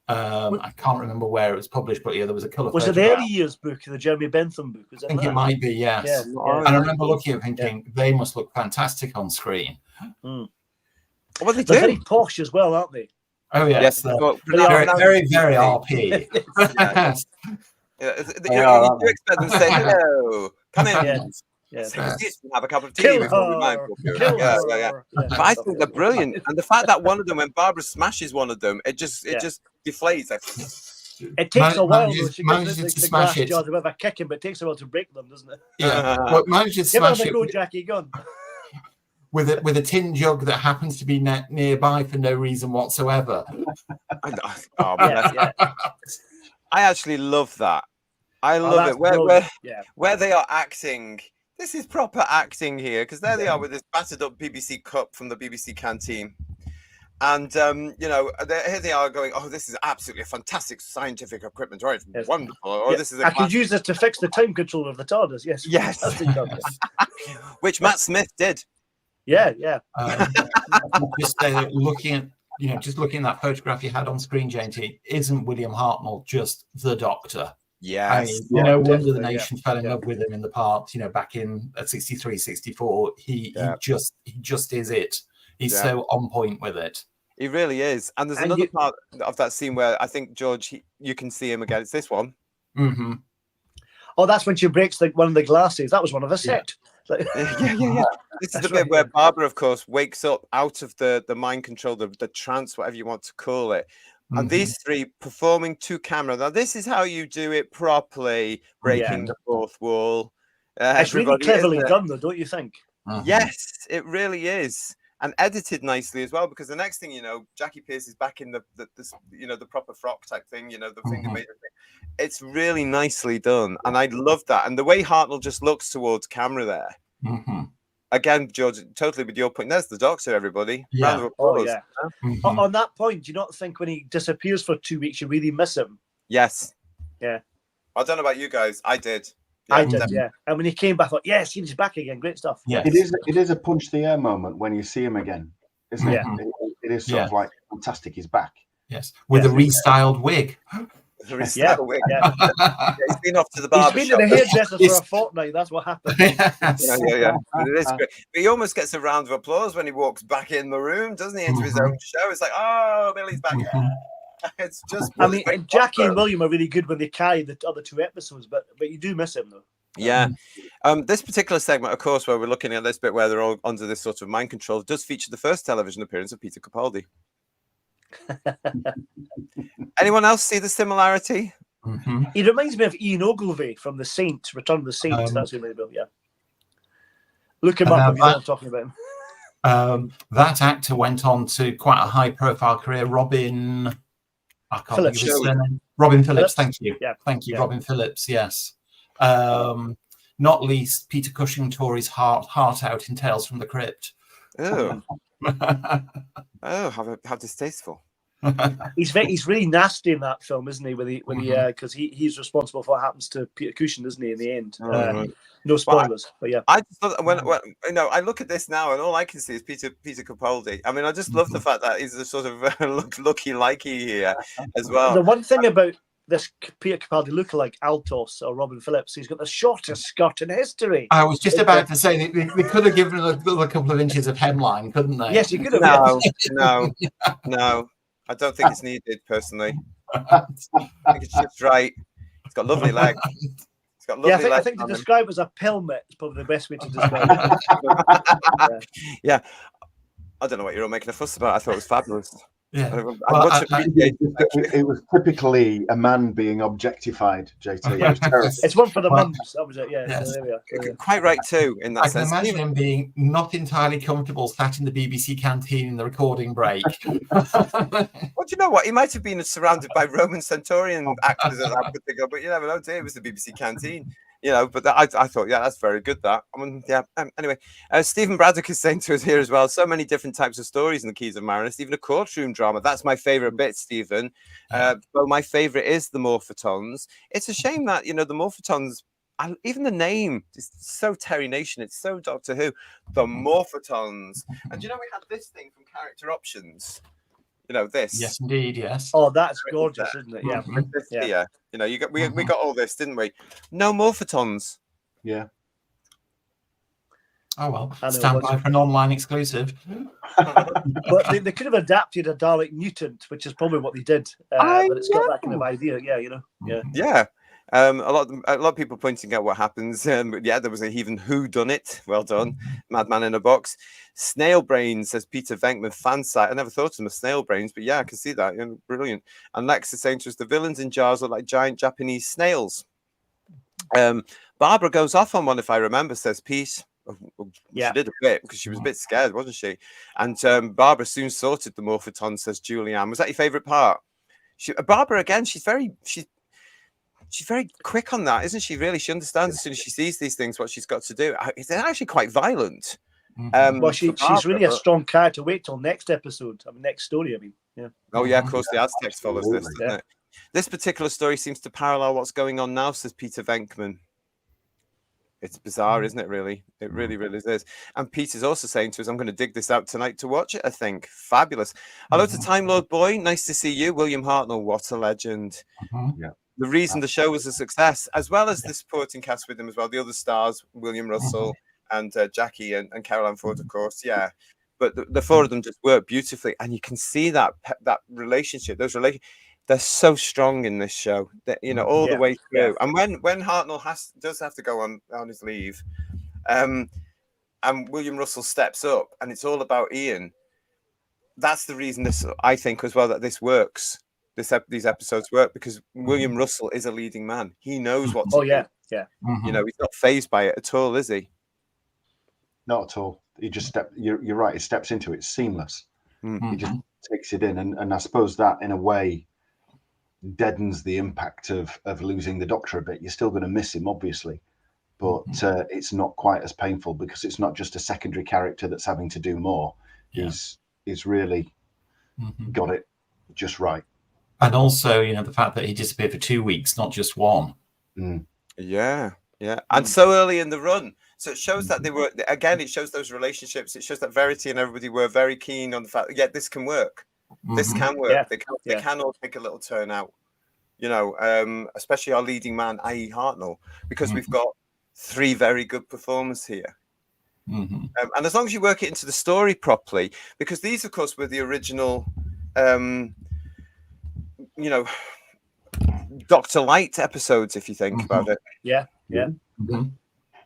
I can't remember where it was published, but there was a colour photograph. Was it the early years book, the Jeremy Bentham book? I think it might be, yes. And I remember looking at it thinking, they must look fantastic on screen. What they do? They're very posh as well, aren't they? Oh, yes. Very, very, very RP. You do expect them to say, hello, come in. Have a cup of tea before we mind. But I think they're brilliant, and the fact that one of them, when Barbara smashes one of them, it just deflates. It takes a while. Manages to smash it. Jars a kick him, but it takes a while to break them, doesn't it? Yeah, but manages to smash it. Go, Jackie, go. With a tin jug that happens to be nearby for no reason whatsoever. I actually love that. I love it. Where they are acting. This is proper acting here, because there they are with this battered up BBC cup from the BBC canteen. And, here they are going, oh, this is absolutely a fantastic scientific equipment. Or it's wonderful. Or this is I could use this to fix the time control of the TARDIS. Yes. Which Matt Smith did. Yeah. Just looking at that photograph you had on screen, JT, isn't William Hartnell just the Doctor? Yes. No wonder the nation fell in love with him in the parts, back in 63, 64. He just is it. He's so on point with it. He really is. And there's another part of that scene where I think, George, you can see him again. It's this one. Mm-hmm. Oh, that's when she breaks one of the glasses. That was one of a set. Yeah. This is the bit where Barbara, of course, wakes up out of the mind control, the trance, whatever you want to call it. And these three performing to camera. Now, this is how you do it properly, breaking the fourth wall. It's really cleverly done, though, don't you think? Yes, it really is. And edited nicely as well, because the next thing you know, Jackie Pierce is back in the proper frock type thing, the thing that made it. It's really nicely done, and I love that. And the way Hartnell just looks towards camera there. Again, George, totally with your point. There's the Doctor, everybody. Yeah. Round of applause. Oh yeah. On that point, do you not think when he disappears for 2 weeks, you really miss him? Yes. Yeah. I don't know about you guys. I did. I did, yeah. And when he came back, I thought, yes, he's back again. Great stuff. Yeah. It is a punch the air moment when you see him again, isn't it? It is sort of like fantastic. He's back. Yes, with a restyled wig. He's Yeah. been off to the barber He's shop. been to the hairdresser for a fortnight. That's what happened. Yeah. It is great. But he almost gets a round of applause when he walks back in the room, doesn't he? Into his own show. It's like, oh, Billy's back. It's just. I mean, Jackie and William are really good when they carry the other 2 episodes, but you do miss him though. Yeah. This particular segment, of course, where we're looking at this bit where they're all under this sort of mind control, does feature the first television appearance of Peter Capaldi. Anyone else see the similarity? He reminds me of Ian Ogilvy from The Saint, Return of the Saint. That's who made him, yeah. Look him up if you know what I'm talking about him. That actor went on to quite a high-profile career. Robin Phillips. Thank you. Yeah. Thank you, Robin Phillips. Yes. Not least Peter Cushing tore his heart out in Tales from the Crypt. Oh, how distasteful. He's really nasty in that film, isn't he? Because he's responsible for what happens to Peter Cushing, isn't he? In the end, no spoilers, but yeah. I just thought when I look at this now, and all I can see is Peter Capaldi. I mean, I just love the fact that he's a sort of looky-likey here as well. The one thing about this Peter Capaldi lookalike Altos or Robin Phillips, he's got the shortest skirt in history. I was just about to say they could have given a couple of inches of hemline, couldn't they? Yes, you could have. No. I don't think it's needed, personally. I think it's just right. It's got lovely legs. I think to describe it as a pelmet is probably the best way to describe it. Yeah. I don't know what you're all making a fuss about. I thought it was fabulous. Yeah. It was typically a man being objectified, JT. It was terrible. It's one for the mums. That was it. Yeah. Yes. So there we are. Quite right too. In that I sense, can imagine him being not entirely comfortable sat in the BBC canteen in the recording break. Well, do you know what? He might have been surrounded by Roman centurion actors at that particular, but you never know. It was the BBC canteen. But I thought, that's very good. That anyway, Stephen Braddock is saying to us here as well. So many different types of stories in the Keys of Marinus, even a courtroom drama. That's my favorite bit, Stephen. But my favorite is the Morphetons. It's a shame that the Morphetons. Even the name is so Terry Nation. It's so Doctor Who. The Morphetons. And we had this thing from Character Options. This. Yes, indeed. Yes. Oh, that's gorgeous, isn't it? Yeah. We got all this, didn't we? No Morphetons. Yeah. Oh well. Stand by for an online exclusive. But they could have adapted a Dalek mutant, which is probably what they did. But it's got that kind of idea. Yeah. Yeah. A lot of people pointing out what happens. There was even who done it. Well done, Madman in a Box. Snail Brains, says Peter Venkman, fan site. I never thought of them as Snail Brains, but I can see that. Brilliant. And Lex is saying to us, the villains in jars look like giant Japanese snails. Barbara goes off on one, if I remember, says Pete. She did a bit because she was a bit scared, wasn't she? And Barbara soon sorted the Morpheton, says Julianne. Was that your favourite part? Barbara, again, she's very quick on that, isn't she? Really, she understands as soon as she sees these things what she's got to do. It's actually quite violent. Well, she's really a strong character. Wait till next episode. Next story. Yeah. Oh yeah, of course the Aztecs follows this. Doesn't it? This particular story seems to parallel what's going on now, says Peter Venkman. It's bizarre, isn't it? Really, it really is. And Peter's also saying to us, "I'm going to dig this out tonight to watch it." I think fabulous. Hello to Time Lord Boy. Nice to see you, William Hartnell. What a legend. Yeah. The reason the show was a success, as well as the supporting cast with him as well. The other stars, William Russell and Jackie and Caroline Ford, of course. Yeah, but the four of them just work beautifully, and you can see that relationship. They're so strong in this show. That all the way through. And when Hartnell does have to go on his leave, and William Russell steps up, and it's all about Ian. That's the reason I think as well that this works. These episodes work because William Russell is a leading man. He knows what to do. Yeah. He's not fazed by it at all, is he? not at all. He just you're right. He steps into it. It's seamless. Mm. He just takes it in, and I suppose that in a way deadens the impact of losing the Doctor a bit. You're still going to miss him, obviously, but it's not quite as painful because it's not just a secondary character that's having to do more. Yeah. He's really got it just right. And also, the fact that he disappeared for 2 weeks, not just one. Yeah, and so early in the run. So it shows that they were, again, it shows those relationships. It shows that Verity and everybody were very keen on the fact that, this can work. This can work. Yeah. They can all take a little turn out, especially our leading man, i.e. Hartnell, because we've got 3 very good performers here. And as long as you work it into the story properly, because these, of course, were the original, Dr. Light episodes, if you think about it. Yeah.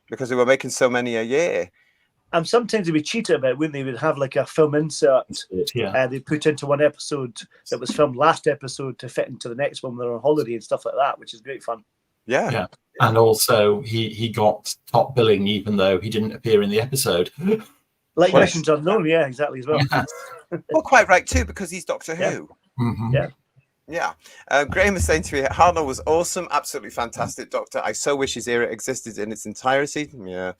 Because they were making so many a year. And sometimes they'd be cheated about, wouldn't they? Would have like a film insert they put into one episode that was filmed last episode to fit into the next one when they're on holiday and stuff like that, which is great fun. Yeah. And also he got top billing even though he didn't appear in the episode. Like Missions Unknown, exactly as well. Well, quite right too, because he's Doctor Who. Yeah. Graham is saying to me, Hartnell was awesome, absolutely fantastic Doctor. I so wish his era existed in its entirety. Yeah.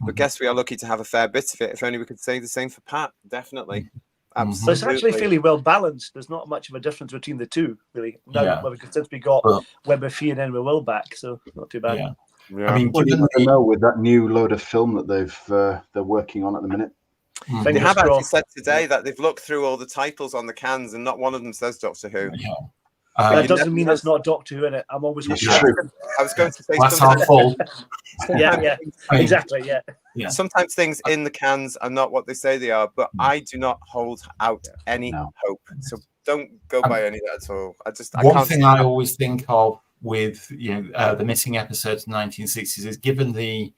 But guess we are lucky to have a fair bit of it. If only we could say the same for Pat. Definitely. Absolutely. But it's actually fairly well balanced. There's not much of a difference between the two, really. Now, since we got Web of Fear and Enemy Will back, so not too bad. Yeah. I mean, you never know with that new load of film that they're working on at the minute. They have actually said today that they've looked through all the titles on the cans and not one of them says Doctor Who. That doesn't mean it's not Doctor Who in it. I'm always true. I was going to say that's our fault. Exactly. Sometimes things in the cans are not what they say they are, but I do not hold out any hope. So don't go by any of that at all. One thing I always think of with the missing episodes in the 1960s is, given the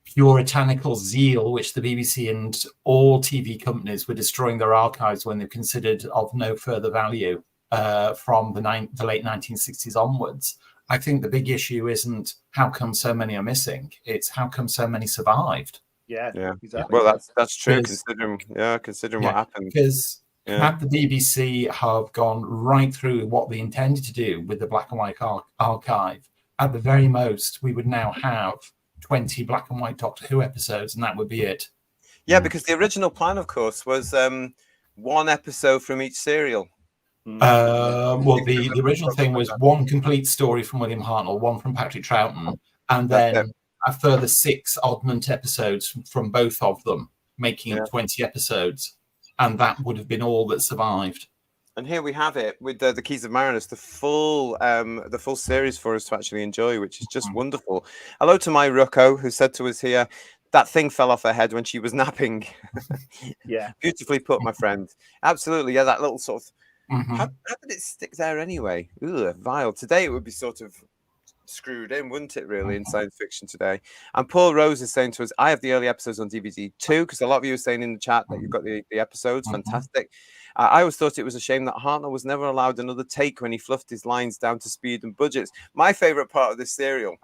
puritanical zeal which the BBC and all TV companies were destroying their archives when they're considered of no further value from the late 1960s onwards, I think the big issue isn't how come so many are missing, it's how come so many survived. Exactly. Well, that's true, considering what happened. Because had the BBC have gone right through what they intended to do with the black and white archive, at the very most we would now have 20 black and white Doctor Who episodes, and that would be it. Yeah, because the original plan, of course, was 1 episode from each serial. Well, the original thing was 1 complete story from William Hartnell, 1 from Patrick Troughton, and then a further 6 oddment episodes from both of them, making it 20 episodes, and that would have been all that survived. And here we have it with the Keys of Marinus, the full series for us to actually enjoy, which is just wonderful. Hello to my Rucko, who said to us here, that thing fell off her head when she was napping. Beautifully put, my friend. Absolutely, that little sort of. How did it stick there anyway? Ugh, vile. Today it would be sort of screwed in, wouldn't it, really, in science fiction today? And Paul Rose is saying to us, I have the early episodes on DVD too, because a lot of you are saying in the chat that you've got the episodes. Fantastic. I always thought it was a shame that Hartnell was never allowed another take when he fluffed his lines down to speed and budgets. My favourite part of this serial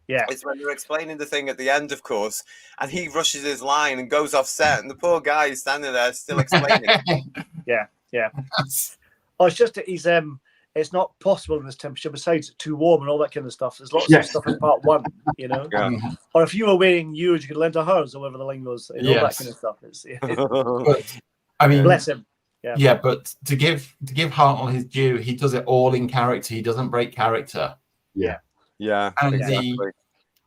is when they're explaining the thing at the end, of course, and he rushes his line and goes off set, and the poor guy is standing there still explaining. Oh, it's just that he's it's not possible in this temperature. Besides, it's too warm and all that kind of stuff. There's lots of stuff in part 1, Or if you were wearing yours, you could lend to hers, or whatever the line was, and all that kind of stuff. But, I mean, bless him. But to give Hartnell his due, he does it all in character. He doesn't break character. And exactly.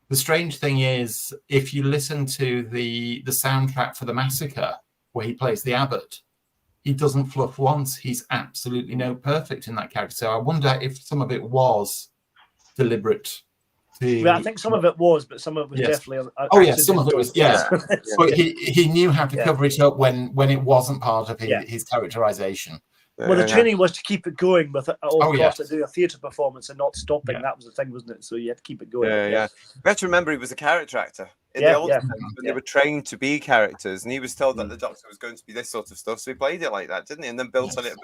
The strange thing is, if you listen to the soundtrack for The Massacre, where he plays the abbot, he doesn't fluff once. He's absolutely perfect in that character. So I wonder if some of it was deliberate. I think some of it was, but some of it was definitely. Some of it was, But he knew how to cover it up when it wasn't part of his characterization. Well, the training was to keep it going with at all costs, to do a theatre performance and not stopping. That was the thing, wasn't it? So you had to keep it going. Yeah. We have to remember he was a character actor. In the old days, when they were trained to be characters, and he was told that the Doctor was going to be this sort of stuff, so he played it like that, didn't he? And then built on it.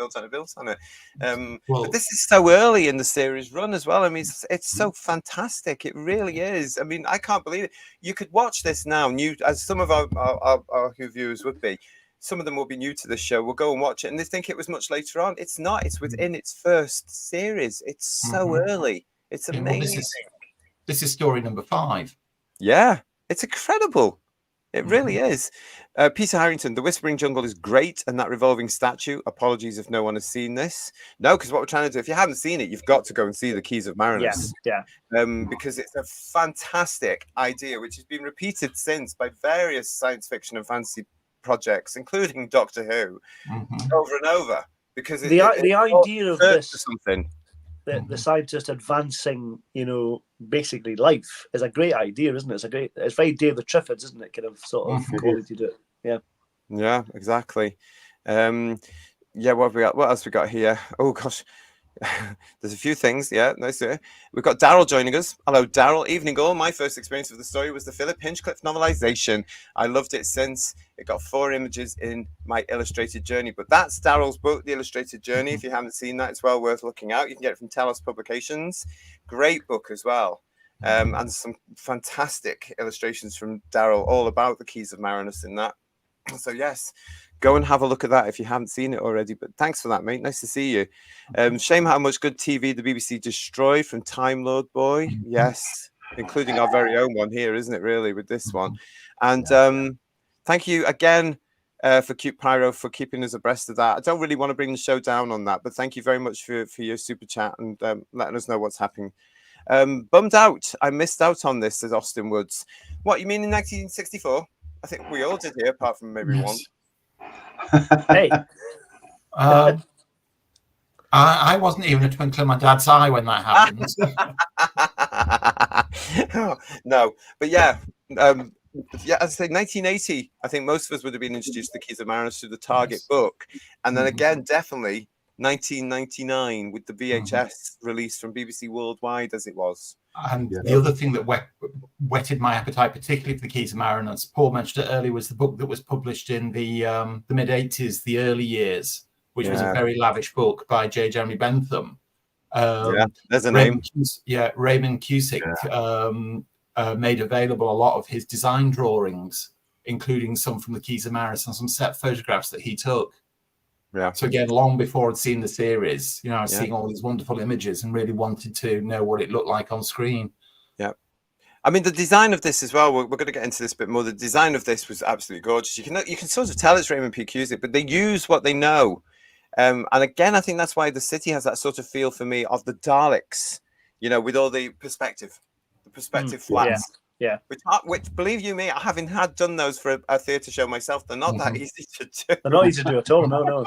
But this is so early in the series run as well. I mean, it's so fantastic. It really is. I mean, I can't believe it. You could watch this now, new as some of our viewers would be. Some of them will be new to the show. We'll go and watch it, and they think it was much later on. It's not. It's within its first series. It's so early. It's amazing. Well, this is story number 5. Yeah, it's incredible. It really is. Peter Harrington, The Whispering Jungle is great, and that revolving statue. Apologies if no one has seen this. No, because what we're trying to do, if you haven't seen it, you've got to go and see The Keys of Marinus. Because it's a fantastic idea, which has been repeated since by various science fiction and fantasy projects, including Doctor Who, over and over. Because the idea of this, something. The scientist advancing, basically life is a great idea, isn't it? It's very David Triffids, isn't it? Kind of sort of quality to it. Yeah, exactly. What have we got? What else we got here? Oh gosh. There's a few things. Yeah, nice to hear. We've got Daryl joining us. Hello, Daryl. Evening all. My first experience of the story was the Philip Hinchcliffe novelization. I loved it since it got 4 images in my illustrated journey. But that's Daryl's book, The Illustrated Journey. If you haven't seen that, it's well worth looking out. You can get it from Telos Publications. Great book as well. And some fantastic illustrations from Daryl, all about the Keys of Marinus in that. So yes, go and have a look at that if you haven't seen it already. But thanks for that, mate. Nice to see you. Shame how much good TV the BBC destroyed from Time Lord Boy. Yes, including our very own one here, isn't it, really, with this one? And thank you again for Cute Pyro for keeping us abreast of that. I don't really want to bring the show down on that, but thank you very much for your super chat and letting us know what's happening. Bummed out. I missed out on this, says Austin Woods. What, you mean in 1964? I think we all did here, apart from maybe one. Hey. I wasn't even a twinkle in my dad's eye when that happened. No, but yeah, as I say, 1980. I think most of us would have been introduced to the Keys of Marinus through the Target book, and then again, definitely 1999 with the VHS release from BBC Worldwide, as it was. And the other thing that whetted my appetite, particularly for the Keys of Marinus, Paul mentioned it earlier, was the book that was published in the mid-80s, the early years, which was a very lavish book by J. Jeremy Bentham. There's a Raymond name. Raymond Cusick made available a lot of his design drawings, including some from the Keys of Marinus and some set photographs that he took. Yeah. So again, long before I'd seen the series, I was seeing all these wonderful images and really wanted to know what it looked like on screen. Yeah. I mean, the design of this as well, we're going to get into this a bit more. The design of this was absolutely gorgeous. You can sort of tell it's Raymond P. Cusick, but they use what they know. And again, I think that's why the city has that sort of feel for me of the Daleks, with all the perspective flats. Yeah. Which, believe you me, I haven't done those for a theatre show myself. They're not that easy to do. They're not easy to do at all. No.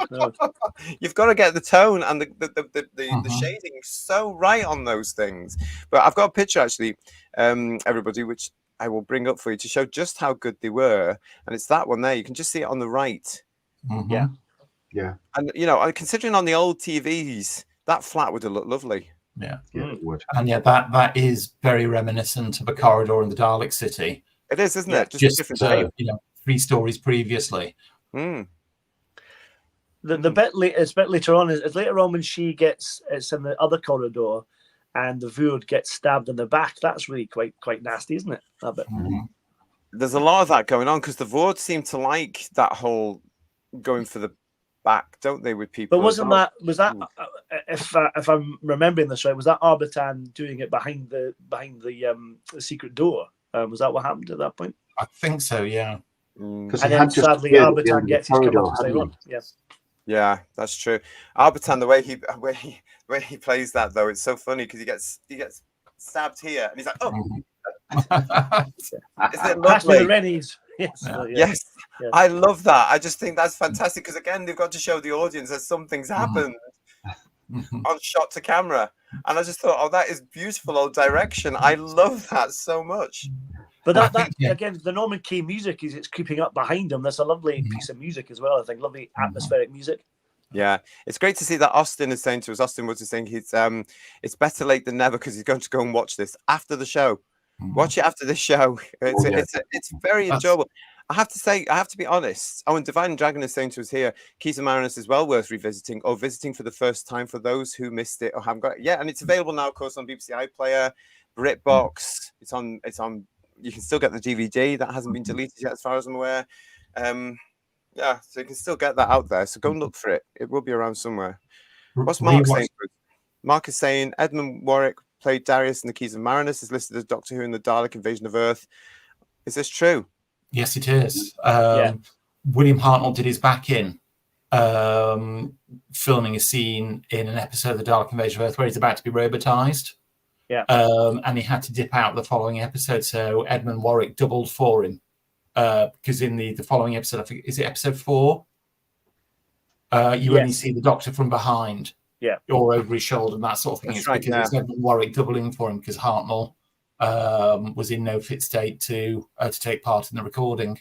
You've got to get the tone and the shading so right on those things. But I've got a picture actually, everybody, which I will bring up for you to show just how good they were. And it's that one there. You can just see it on the right. Yeah. And considering on the old TVs, that flat would have looked lovely. Yeah, it would. And that is very reminiscent of a corridor in the Dalek City. It is, isn't it? Just different 3 stories previously. Mm. The bit later on is later on when it's in the other corridor, and the Voord gets stabbed in the back. That's really quite nasty, isn't it? That bit. There's a lot of that going on because the Voord seem to like that whole going for the back, don't they, with people? But was that if I'm remembering this right, was that Arbitan doing it behind the secret door? Was that what happened at that point? I think so, yeah. And then sadly Arbitan gets his come up and stay on. Yeah, that's true. Arbitan, the way he plays that though, it's so funny because he gets stabbed here and he's like, oh. Isn't it lovely? The Rennies. Yes. I love that. I just think that's fantastic because again, they've got to show the audience that something's happened on shot to camera, and I just thought, oh, that is beautiful old direction. I love that so much. But again, the Norman Key music it's creeping up behind him. That's a lovely piece of music as well. I think lovely atmospheric music. Yeah, it's great to see that Austin is saying to us. Austin Woods is saying it's better late than never because he's going to go and watch this after the show. Watch it after the show. It's very enjoyable. I have to say, I have to be honest. Oh, and Divine Dragon is saying to us here, Keys of Marinus is well worth revisiting or visiting for the first time for those who missed it or haven't got it. Yeah, and it's available now, of course, on BBC iPlayer, BritBox. It's on. You can still get the DVD that hasn't been deleted yet, as far as I'm aware. Yeah, so you can still get that out there. So go and look for it. It will be around somewhere. What's Mark saying? Mark is saying Edmund Warwick played Darius in the Keys of Marinus, is listed as Doctor Who in the Dalek Invasion of Earth. Is this true? Yes, it is. William Hartnell did his back in filming a scene in an episode of the Dalek Invasion of Earth where he's about to be robotized. Yeah. And he had to dip out the following episode, so Edmund Warwick doubled for him. Because in the following episode, I think, is it episode 4? You only see the Doctor from behind, or over his shoulder and that sort of thing. That's It's right, because it's Edmund Warwick doubling for him because Hartnell was in no fit state to take part in the recording.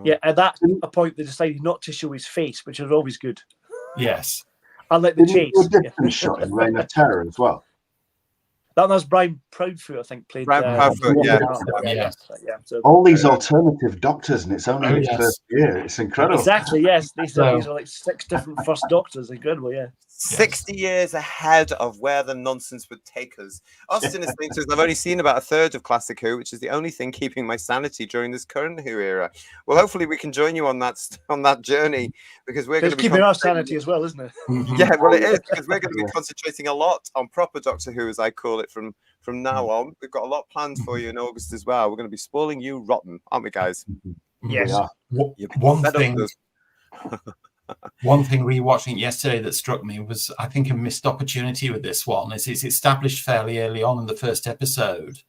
Yeah, at that a point they decided not to show his face, which is always good. Yes. Unlike the chase. Different shot in Reign of Terror as well. That was Brian Proudfoot, I think, played. Brian Proudfoot, So, all these alternative Doctors, and it's only his first year. It's incredible. Exactly, yes. These are like 6 different first Doctors. Incredible, yeah. 60 years ahead of where the nonsense would take us. Austin is saying to us, I've only seen about a third of Classic Who, which is the only thing keeping my sanity during this current Who era. Well, hopefully we can join you on that journey, because we're going to be keeping our sanity as well, isn't it? Yeah, well, it is, because we're going to be concentrating a lot on proper Doctor Who, as I call it, from now on. We've got a lot planned for you in August as well. We're going to be spoiling you rotten, aren't we, guys? Yes. One thing rewatching it yesterday that struck me was, I think, a missed opportunity with this one is it's established fairly early on in the first episode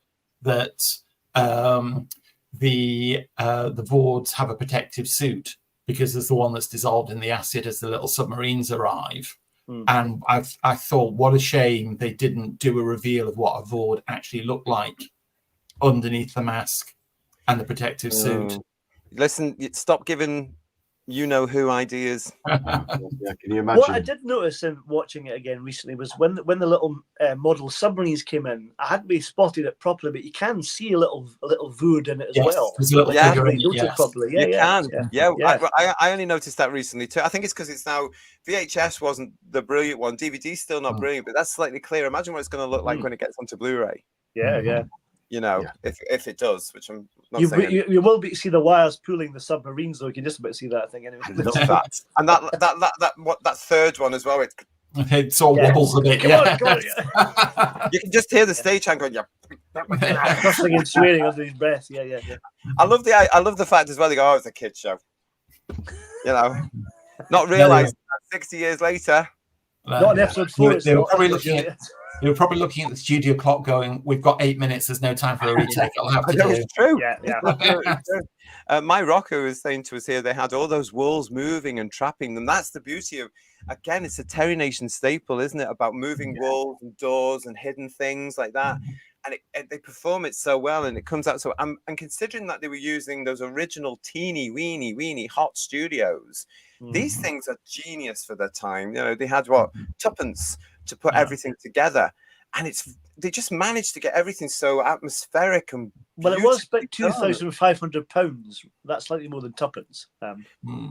that the Vords have a protective suit because there's the one that's dissolved in the acid as the little submarines arrive. And I thought, what a shame they didn't do a reveal of what a Vord actually looked like underneath the mask and the protective suit. Listen, stop giving you-know-who ideas. Can you imagine? What I did notice in watching it again recently was when the little model submarines came in, I hadn't really spotted it properly, but you can see a little Vood in it as well. There's a little figure in it, I only noticed that recently too. I think it's because it's now VHS wasn't the brilliant one. DVD's still not brilliant, but that's slightly clearer. Imagine what it's going to look like when it gets onto Blu-ray. You know, if it does, which I'm not saying. You will be see the wires pulling the submarines, though. You can just about see that thing anyway. I love that. And that third one as well. It sort of wobbles a bit. Come on, You can just hear the stagehand going, cussing and swearing under his breath. Yeah. I love the fact as well. They go, oh, it's a kid show. You know, not realising that 60 years later. Not in episode 4. They were probably looking at the studio clock going, we've got 8 minutes, there's no time for a retake. I'll have to do. It's true. Yeah. My Rocco is saying to us here, they had all those walls moving and trapping them. That's the beauty of, again, it's a Terry Nation staple, isn't it? About moving walls and doors and hidden things like that. And they perform it so well, and it comes out so. And considering that they were using those original teeny weeny hot studios, these things are genius for their time. You know, they had tuppence to put everything together, and they just managed to get everything so atmospheric and. Well, it was about £2,500. That's slightly more than tuppence. Yeah,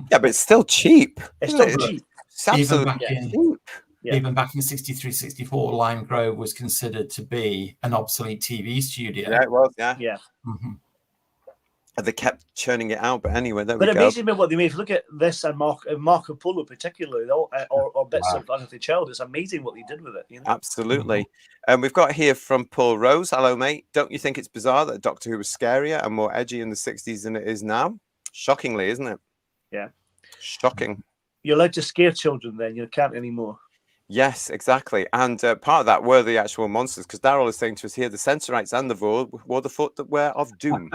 but it's still cheap. It's still cheap. It's absolutely cheap. Even back in 63, 64, Lime Grove was considered to be an obsolete TV studio. Yeah, it was. Yeah. Mm-hmm. They kept churning it out, but anyway, there we go. But amazing what they made. If you look at this and Marco Polo particularly, or bits of Anthony Child, it's amazing what they did with it. You know? Absolutely. And we've got here from Paul Rose. Hello, mate. Don't you think it's bizarre that Doctor Who was scarier and more edgy in the 60s than it is now? Shockingly, isn't it? Yeah. Shocking. You're allowed to scare children then. You can't anymore. Yes, exactly. And part of that were the actual monsters, because Darryl is saying to us here, the Sensorites and the Vord wore the footwear of doom.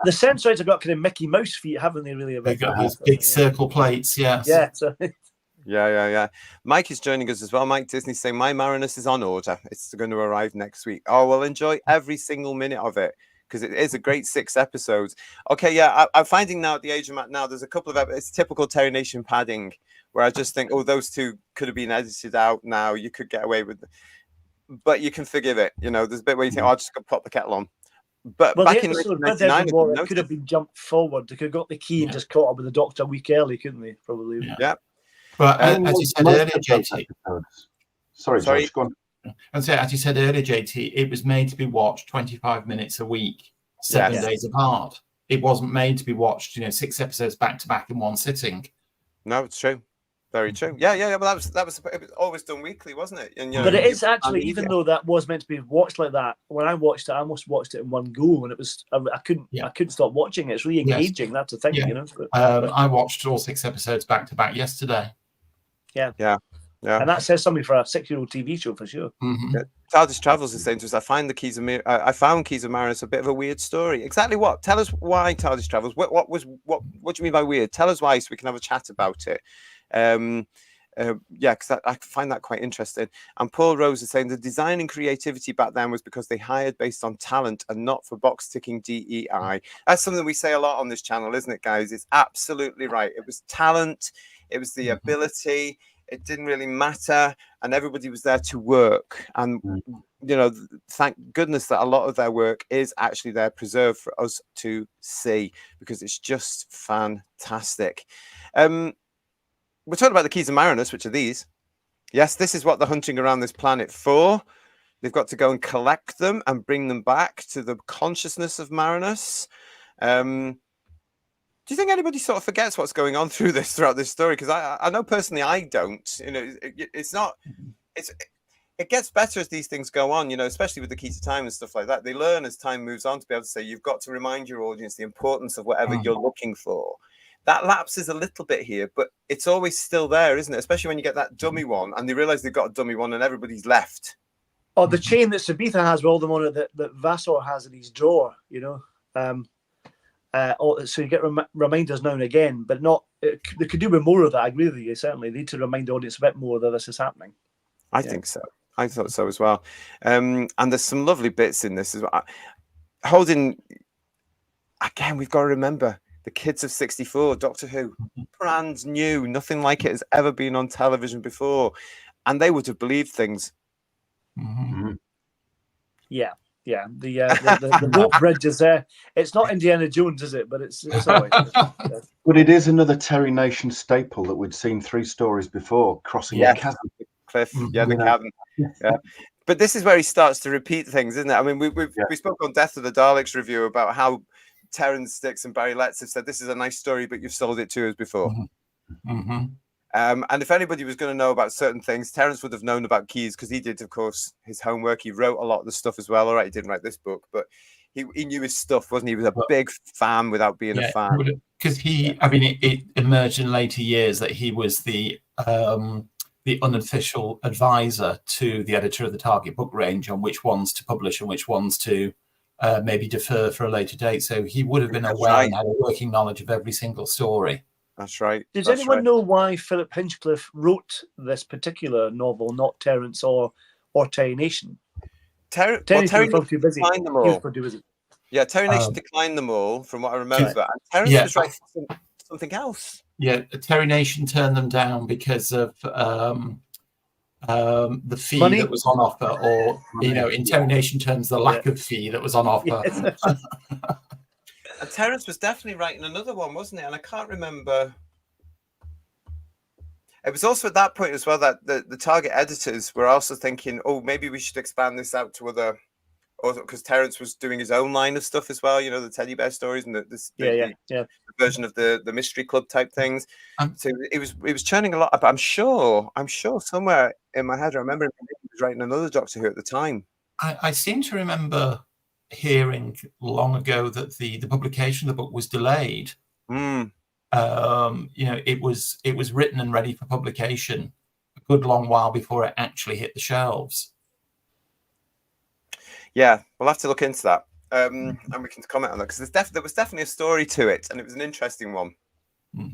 The Sensorites have got kind of Mickey Mouse feet, haven't they, really? They've got those big circle plates, yes. Yeah. So. Yeah. Mike is joining us as well. Mike Disney saying, my Marinus is on order. It's going to arrive next week. Oh, we'll enjoy every single minute of it, because it is a great 6 episodes. Okay, yeah, I'm finding now at the age I'm at now, there's a couple of it's typical Terry Nation padding where I just think, oh, those 2 could have been edited out now. You could get away with it, but you can forgive it. You know, there's a bit where you think, oh, I'll just go pop the kettle on. But well, back the in episode with 1999, Edward, it could have been jumped forward. They could have got the key and just caught up with the Doctor a week early, couldn't they? Probably. Yeah. But as you said earlier, JT. Sorry, George, go on. And so, as you said earlier, JT, it was made to be watched 25 minutes a week, 7 days apart. It wasn't made to be watched, 6 episodes back to back in one sitting. No, it's true. Very true. Yeah. Well, that was it was always done weekly, wasn't it? And, but it is actually, even though that was meant to be watched like that, when I watched it, I almost watched it in one go, and it was I couldn't stop watching it. It's really engaging. That's the thing, I watched all 6 episodes back to back yesterday. Yeah. And that says something for a 6-year-old TV show for sure. Mm-hmm. TARDIS Travels is saying to us, I found Keys of Marinus a bit of a weird story. Exactly what? Tell us why TARDIS Travels. What do you mean by weird? Tell us why so we can have a chat about it. Because I find that quite interesting. And Paul Rose is saying the design and creativity back then was because they hired based on talent and not for box ticking DEI. That's something we say a lot on this channel, isn't it, guys? It's absolutely right. It was talent. It was the ability. It didn't really matter, and everybody was there to work. And thank goodness that a lot of their work is actually there preserved for us to see, because it's just fantastic. We're talking about the Keys of Marinus, which are these. Yes, this is what they're hunting around this planet for. They've got to go and collect them and bring them back to the consciousness of Marinus. Do you think anybody sort of forgets what's going on throughout this story? Because I know personally I don't. It gets better as these things go on, especially with the Key to Time and stuff like that. They learn as time moves on to be able to say, you've got to remind your audience the importance of whatever you're looking for. That lapses a little bit here, but it's always still there, isn't it? Especially when you get that dummy one and they realize they've got a dummy one and everybody's left. Or the chain that Sabitha has with all them on it that Vassar has in his drawer, so you get reminders now and again, but not. They could do with more of that. I agree with you. Certainly, they need to remind the audience a bit more that this is happening. I think so. I thought so as well. And there's some lovely bits in this as well. Holding again, we've got to remember the kids of '64, Doctor Who, brand new, nothing like it has ever been on television before, and they would have believed things. Mm-hmm. Yeah. The rope bridge is there. It's not Indiana Jones, is it? But it's all right. But it is another Terry Nation staple that we'd seen 3 stories before, crossing the chasm. Cliff, the cabin. Yeah. But this is where he starts to repeat things, isn't it? I mean, we spoke on Death of the Daleks review about how Terrence Dicks and Barry Letts have said this is a nice story, but you've sold it to us before. Mm-hmm. And if anybody was going to know about certain things, Terence would have known about Keys because he did, of course, his homework. He wrote a lot of the stuff as well. All right, he didn't write this book, but he knew his stuff, wasn't he? He was a big fan without being a fan. Because it emerged in later years that he was the unofficial advisor to the editor of the target book range on which ones to publish and which ones to maybe defer for a later date. So he would have been aware and had a working knowledge of every single story. That's right. Does anyone know why Philip Hinchcliffe wrote this particular novel, not Terence or Terry Nation? Terry was too busy. Declined them all. Yeah, Terry Nation declined them all, from what I remember. And Terence was writing something else. Yeah, Terry Nation turned them down because of the fee that was on offer, or in Terry Nation terms, the lack of fee that was on offer. Yes. And Terence was definitely writing another one, wasn't it? And I can't remember. It was also at that point as well that the target editors were also thinking, oh, maybe we should expand this out to other, because Terence was doing his own line of stuff as well, the teddy bear stories and the version of the mystery club type things. So it was churning a lot. But I'm sure somewhere in my head I remember he was writing another Doctor Who at the time. I seem to remember hearing long ago that the publication of the book was delayed. It was written and ready for publication a good long while before it actually hit the shelves. Yeah, we'll have to look into that, and we can comment on that, because there was definitely a story to it, and it was an interesting one.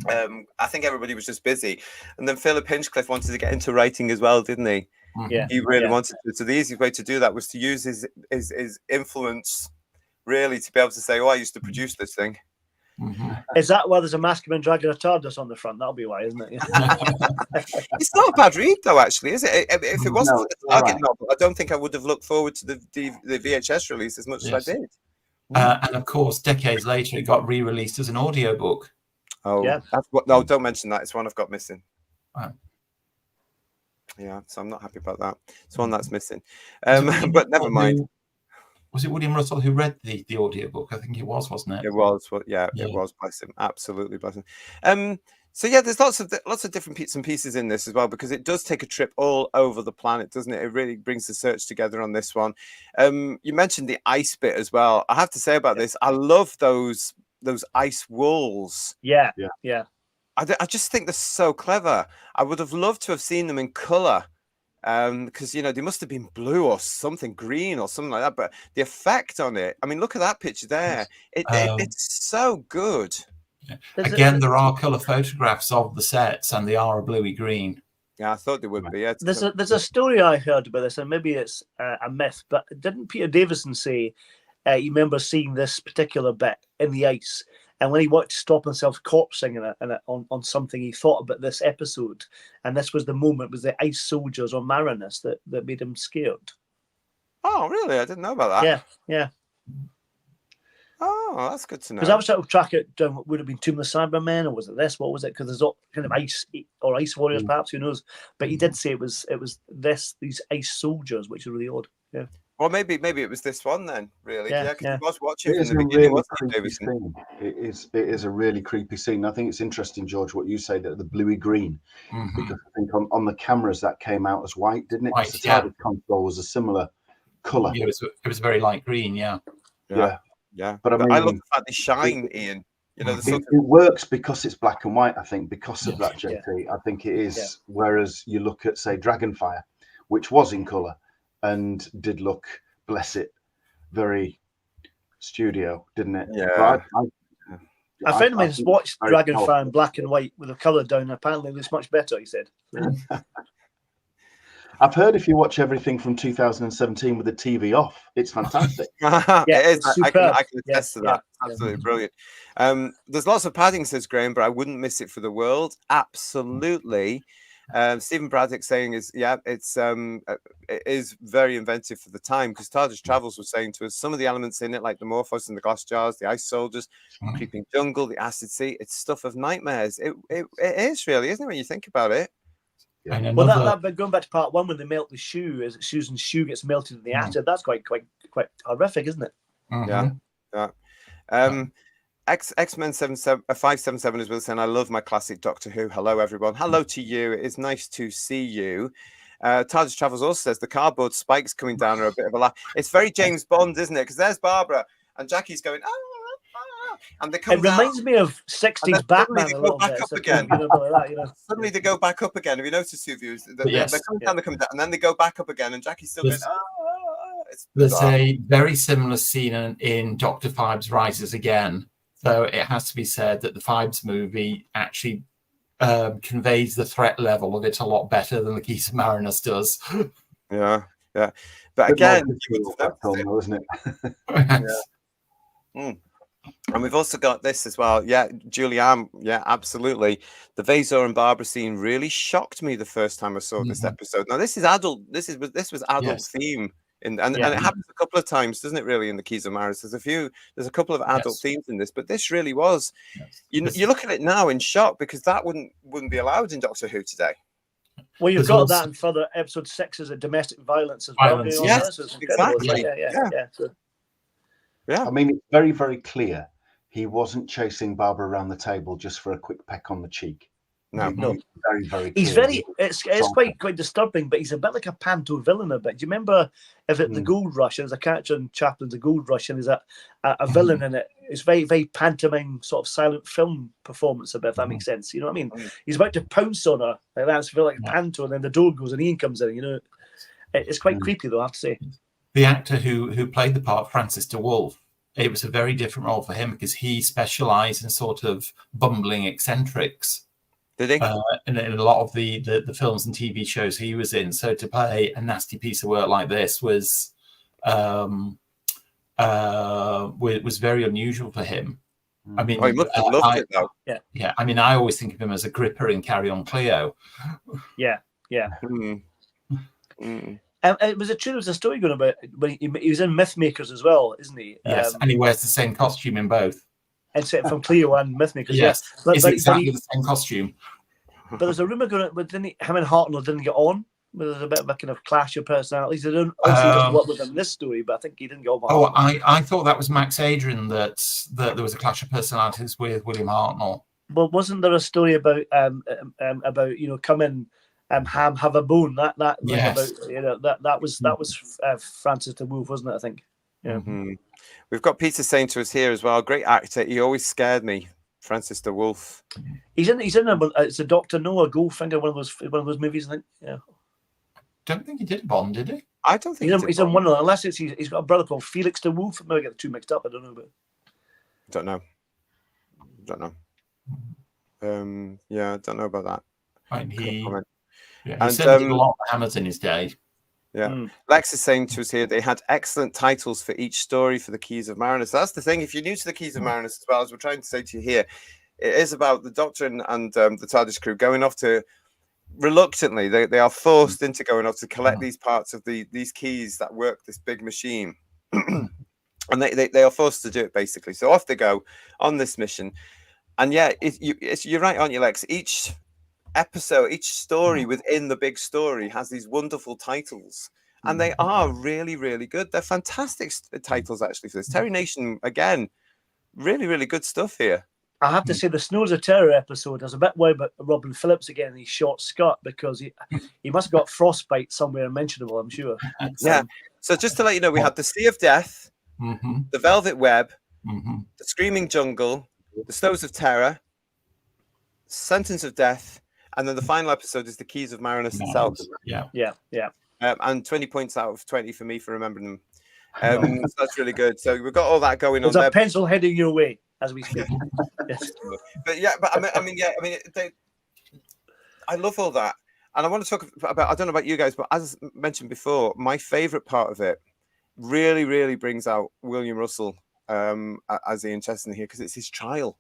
I think everybody was just busy, and then Philip Hinchcliffe wanted to get into writing as well, didn't he? Yeah, he really wanted to. So the easiest way to do that was to use his influence really, to be able to say, "Oh, I used to produce this thing." Is that why there's a masculine dragging a TARDIS on the front? That'll be why, isn't it? It's not a bad read, though. Actually, is it? If it wasn't No, for the it's all Target right. novel, I don't think I would have looked forward to the VHS release as much as I did. And of course, decades later, it got re-released as an audiobook. Oh, Yeah. that's what. No, don't mention that. It's one I've got missing. Oh. Yeah, so I'm not happy about that. It's one that's missing. Was it William But never Russell mind. Was it William Russell who read the audiobook? I think it was, wasn't it? It was. Well, yeah, it was. Bless him. Absolutely bless him. So yeah, there's lots of different bits and pieces in this as well, because it does take a trip all over the planet, doesn't it? It really brings the search together on this one. You mentioned the ice bit as well. I have to say about this, I love those ice walls. Yeah. I just think they're so clever. I would have loved to have seen them in color, because they must have been blue or something, green or something like that. But the effect on it, I mean, look at that picture there. It's so good. Again, there are colour photographs of the sets, and they are a bluey green. Yeah, I thought they would be. Yeah, There's a story I heard about this, and maybe it's a myth, but didn't Peter Davison say he remembers seeing this particular bit in the ice, and when he wanted to stop himself corpsing on something, he thought about this episode, and this was the moment, was the ice soldiers on Marinus that made him scared. Oh, really? I didn't know about that. Yeah. Oh, that's good to know. Because I was trying to track it down. Would it have been Tomb of the Cybermen, or was it this? What was it? Because there's all kind of ice warriors, perhaps. Who knows? But he did say it was these ice soldiers, which is really odd. Yeah. Well, maybe it was this one then. Really, Yeah, because he was watching It from is the a beginning, really wasn't he, creepy Davison? scene. It is a really creepy scene. I think it's interesting, George, what you say, that the bluey green, because I think on the cameras that came out as white, didn't it? White, The TARDIS console was a similar colour. Yeah, it was very light green. Yeah. But I mean, I love the fact they shine, Ian. It works because it's black and white. I think because of that, JT. I think it is. Yeah. Whereas you look at, say, Dragonfire, which was in colour and did look, bless it, very studio, didn't it? Yeah. A friend of mine has watched very Dragonfire in black and white with the colour down. Apparently, it looks much better. He said. I've heard if you watch everything from 2017 with the TV off, it's fantastic. It is. I can attest to that. Yeah. Absolutely brilliant. There's lots of padding, says Graham, but I wouldn't miss it for the world. Absolutely. Stephen Braddock saying it is very inventive for the time, because TARDIS Travels was saying to us some of the elements in it, like the Morphos and the glass jars, the ice soldiers, creeping jungle, the acid sea, it's stuff of nightmares. It is really, isn't it, when you think about it? And Well, that going back to part one, when they melt the shoe, as Susan's shoe gets melted in the acid, that's quite horrific, isn't it? Yeah. X-Men 577 is with us, and I love my classic Doctor Who. Hello, everyone. Hello to you. It is nice to see you. TARDIS Travels also says the cardboard spikes coming down are a bit of a laugh. It's very James Bond, isn't it? Because there's Barbara and Jackie's going, and they come It reminds me of 60s Batman a little back bit. up again. Suddenly they go back up again. Have you noticed, two viewers? They're coming down, and then they go back up again, and Jackie's still going, There's a very similar scene in Dr. Phibes Rises Again, though it has to be said that the Phibes movie actually conveys the threat level of it a lot better than the Conscience of Marinus does. Yeah. But again, isn't it? And we've also got this as well. Yeah, Julianne. Yeah, absolutely. The Vasor and Barbara scene really shocked me the first time I saw this episode. Now, this is adult. This was adult theme. And it happens a couple of times, doesn't it? Really, in the Keys of Maris, there's a couple of adult themes in this, but this really was. You look at it now in shock, because that wouldn't be allowed in Doctor Who today. Well, you've got that in further episode 6 as a domestic violence as well. Yes, exactly. Yeah. I mean, it's very, very clear he wasn't chasing Barbara around the table just for a quick peck on the cheek. No. Very, very clear. He's very. It's quite disturbing, but he's a bit like a panto villain a bit. Do you remember the Gold Rush? There's a character in Chaplin's The Gold Rush, and there's a villain in it. It's very, very pantomime sort of silent film performance a bit, if that makes sense. You know what I mean? He's about to pounce on her, like that's feel like a panto, and then the door goes and Ian comes in. You know, it's quite creepy though, I have to say. The actor who played the part, Francis de Wolf, it was a very different role for him, because he specialised in sort of bumbling eccentrics. Did he? In a lot of the films and TV shows he was in. So to play a nasty piece of work like this was was very unusual for him. I mean, he must have loved it though. Yeah, I mean, I always think of him as a gripper in Carry On Cleo. Yeah. Was it true there was a story going about when he was in Mythmakers as well, isn't he? Yes, and he wears the same costume in both. Except from Cleo and Mythmakers. Yes, but it's exactly the same costume. But there's a rumor going, but him and Hartnell didn't get on. There's a bit of a kind of clash of personalities. They don't also work with him in this story, but I think he didn't get on. Oh, I thought that was Max Adrian that there was a clash of personalities with William Hartnell. Well, wasn't there a story about come in, Ham, have a bone? Yes. About that was Francis de Wolf, wasn't it? I think. Yeah. Mm-hmm. We've got Peter saying to us here as well. Great actor. He always scared me. Francis de Wolf. He's in it's a Dr. Noah Goldfinger, one of those movies. I think. Yeah. Don't think he did Bond, did he? I don't think he's in one of them. Unless he's got a brother called Felix de Wolf. Maybe I get the two mixed up. I don't know, but don't know. Yeah, I don't know about that. Right, he certainly did a lot of hammers in his day. Yeah. Lex is saying to us here they had excellent titles for each story for the Keys of Marinus. That's the thing. If you're new to the Keys of Marinus, as well as we're trying to say to you here, it is about the Doctor and the TARDIS crew going off to reluctantly. They are forced into going off to collect these parts of these keys that work this big machine. And they are forced to do it basically. So off they go on this mission. And yeah, you're right, aren't you, Lex? Each episode, each story within the big story has these wonderful titles, and they are really, really good. They're fantastic titles actually for this. Terry Nation, again, really, really good stuff here. I have to say the Snows of Terror episode, I was a bit worried about Robin Phillips again in his short skirt because he must have got frostbite somewhere unmentionable, I'm sure. Yeah. So just to let you know, we had the Sea of Death, the Velvet Web, the Screaming Jungle, the Snows of Terror, Sentence of Death, and then the final episode is the Keys of Marinus itself. Yeah. And 20 points out of 20 for me for remembering them. So that's really good. So we've got all that going on. There's a pencil heading your way as we speak. Yes. I love all that. And I want to talk about, I don't know about you guys, but as mentioned before, my favorite part of it really, really brings out William Russell as Ian Chesney here, because it's his trial.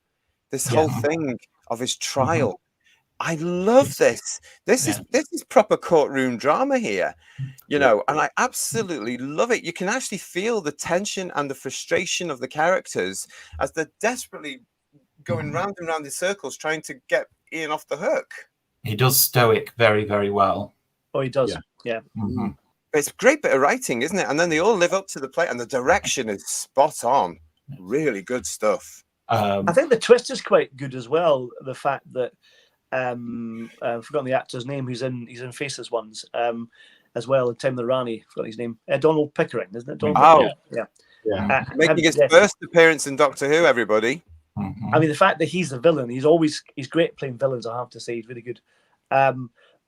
This whole thing of his trial. I love this. This is proper courtroom drama here, and I absolutely love it. You can actually feel the tension and the frustration of the characters as they're desperately going round and round in circles trying to get Ian off the hook. He does stoic very, very well. Oh, he does. Yeah. It's a great bit of writing, isn't it? And then they all live up to the plate, and the direction is spot on. Really good stuff. I think the twist is quite good as well. The fact that I've forgotten the actor's name he's in Faceless Ones as well, and Tim the Rani, forgot his name. Donald Pickering, isn't it? Yeah. Making his first appearance in Doctor Who, everybody. I mean, the fact that he's the villain, he's great playing villains, I have to say. He's really good.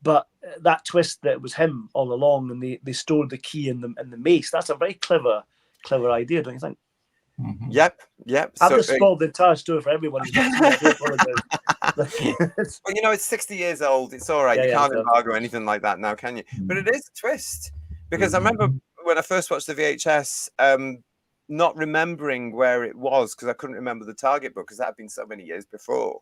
But that twist that it was him all along, and they stored the key in the mace, that's a very clever idea, don't you think? Yep. I've just spoiled the entire story for everyone. Well, it's 60 years old. It's all right. You can't embargo anything like that now, can you? But it is a twist, because I remember when I first watched the VHS, not remembering where it was because I couldn't remember the target book because that had been so many years before.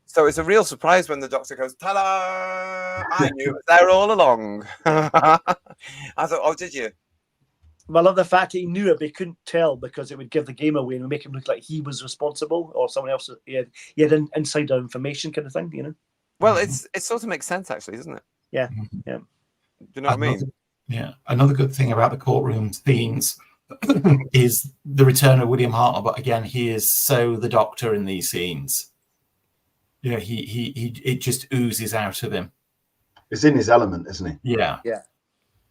So it's a real surprise when the Doctor goes, ta-da! I knew it was there all along. I thought, oh, did you? Well, I love the fact that he knew it, but he couldn't tell because it would give the game away and make him look like he was responsible or someone else. He had insider information kind of thing, Well, it sort of makes sense, actually, doesn't it? Yeah. Do you know what I mean? Yeah. Another good thing about the courtroom scenes is the return of William Hartnell, but again, he is so the Doctor in these scenes. It just oozes out of him. It's in his element, isn't he? Yeah.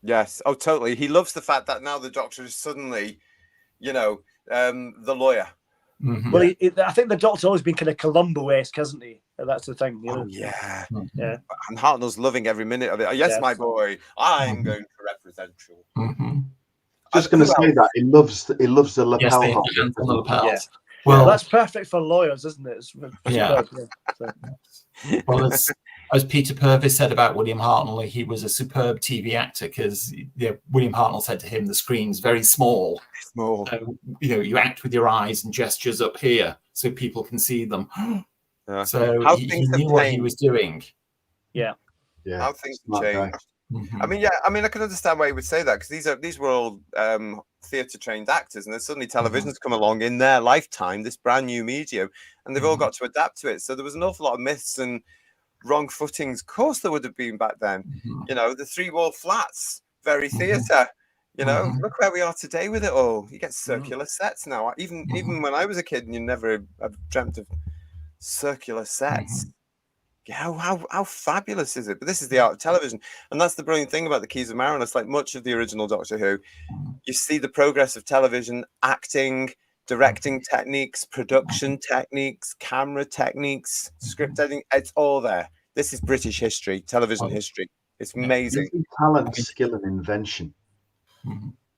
Yes. Oh, totally. He loves the fact that now the Doctor is suddenly, the lawyer. Well, I think the Doctor's always been kind of Columbo-esque, hasn't he? That's the thing. Oh, yeah. And Hartnell's loving every minute of it. Oh, yes, my boy. I'm going to represent you. Just going to say that he loves the lapel. Yes, the lapels. Well, that's perfect for lawyers, isn't it? Yeah. So. Well, as Peter Purvis said about William Hartnell, he was a superb TV actor because William Hartnell said to him, the screen's very small. Small. You act with your eyes and gestures up here so people can see them. Yeah. So he knew what he was doing. Yeah. How things have changed. Mm-hmm. I mean, I can understand why he would say that, because these were all theatre trained actors, and then suddenly television's come along in their lifetime, this brand new medium, and they've all got to adapt to it. So there was an awful lot of myths and wrong footings. Of course, there would have been back then. You know, the 3-wall flats, very theatre. You know, look where we are today with it all. You get circular sets now. Even when I was a kid, and you never have dreamt of circular sets. How fabulous is it? But this is the art of television, and that's the brilliant thing about the Keys of Marinus. Like much of the original Doctor Who, you see the progress of television, acting, directing techniques, production techniques, camera techniques, script editing. It's all there. This is British history, television history. It's amazing. Talent, skill, and invention.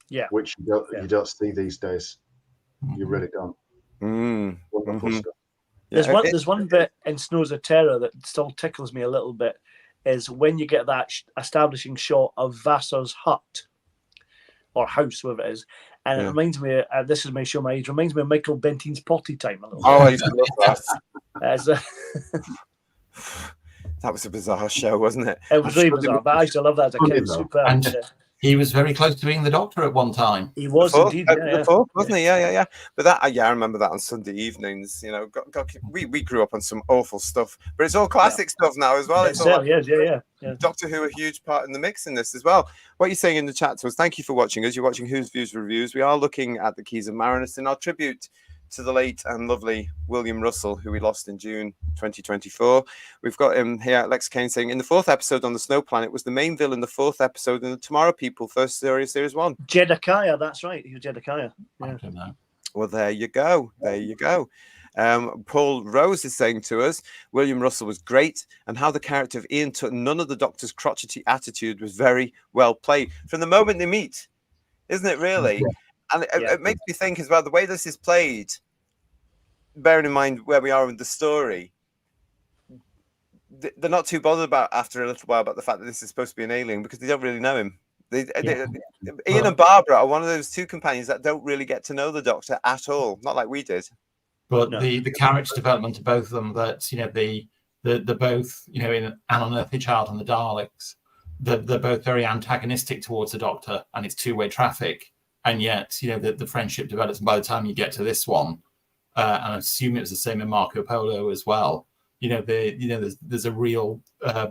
Yeah, which you don't see these days. You really don't. Wonderful stuff. There's one bit in Snows of Terror that still tickles me a little bit, is when you get that establishing shot of Vassar's hut or house, whatever it is, and it reminds me. This is my show my age. Reminds me of Michael Benteen's Potty Time a little bit. Oh, I used to love that. That was a bizarre show, wasn't it? It was really bizarre, but I used to love that as a kid. Super. And he was very close to being the Doctor at one time. He was indeed, the fourth, wasn't he? Yeah. But that, I remember that on Sunday evenings. You know, we grew up on some awful stuff, but it's all classic stuff now as well. It's all yeah. Doctor Who, a huge part in the mix in this as well. What you're saying in the chat to us, thank you for watching us. You're watching Who's Views Reviews. We are looking at the Keys of Marinus in our tribute to the late and lovely William Russell, who we lost in June 2024. We've got him here, Lex Kane, saying, in the 4th episode on the Snow Planet was the main villain, the 4th episode in the Tomorrow People first series 1. Jedediah, that's right. He was Jedediah. Yeah. I don't know. Well, there you go. Paul Rose is saying to us, William Russell was great, and how the character of Ian took none of the Doctor's crotchety attitude was very well played. From the moment they meet, isn't it really? Yeah. And it makes me think as well, the way this is played, bearing in mind where we are with the story, they're not too bothered about, after a little while, about the fact that this is supposed to be an alien, because they don't really know him. Ian and Barbara are one of those two companions that don't really get to know the Doctor at all, not like we did. But the character development of both of them, that, you know, they're both, you know, in An Unearthly Child and the Daleks, they're both very antagonistic towards the Doctor, and it's two-way traffic. And yet, you know, the friendship develops. And by the time you get to this one, and I assume it was the same in Marco Polo as well, you know, there's a real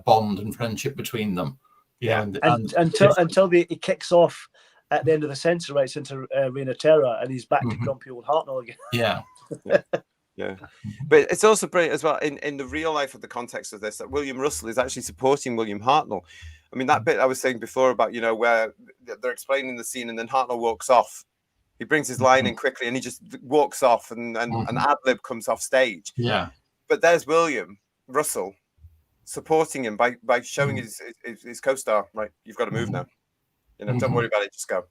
bond and friendship between them. Yeah, until he kicks off at the end of the Censor Rights into Reign of Terror, and he's back to grumpy old Hartnell again. Yeah. But it's also brilliant as well in the real life of the context of this, that William Russell is actually supporting William Hartnell. I mean, that bit I was saying before about, you know, where they're explaining the scene and then Hartnell walks off. He brings his line in quickly and he just walks off, and an ad-lib comes off stage. Yeah. But there's William Russell supporting him by showing his co-star, right, you've got to move now. You know, don't worry about it, just go.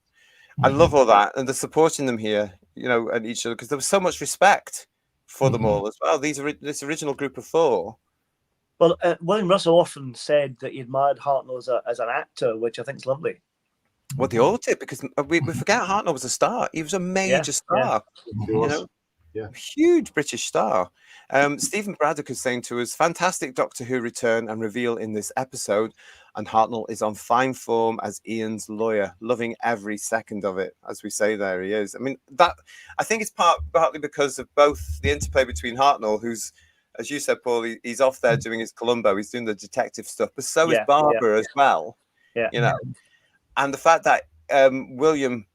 I love all that. And they're supporting them here, you know, and each other, because there was so much respect for them all as well. This original group of 4. Well, William Russell often said that he admired Hartnell as an actor, which I think is lovely. Well, they all did, because we forget Hartnell was a star. He was a major star. You know, huge British star. Stephen Braddock is saying to us, fantastic Doctor Who return and reveal in this episode, and Hartnell is on fine form as Ian's lawyer, loving every second of it. As we say, there he is. I mean, that I think it's partly because of both the interplay between Hartnell, who's, as you said, Paul, he's off there doing his Columbo, he's doing the detective stuff, but so is Barbara as well. Yeah. You know, and the fact that William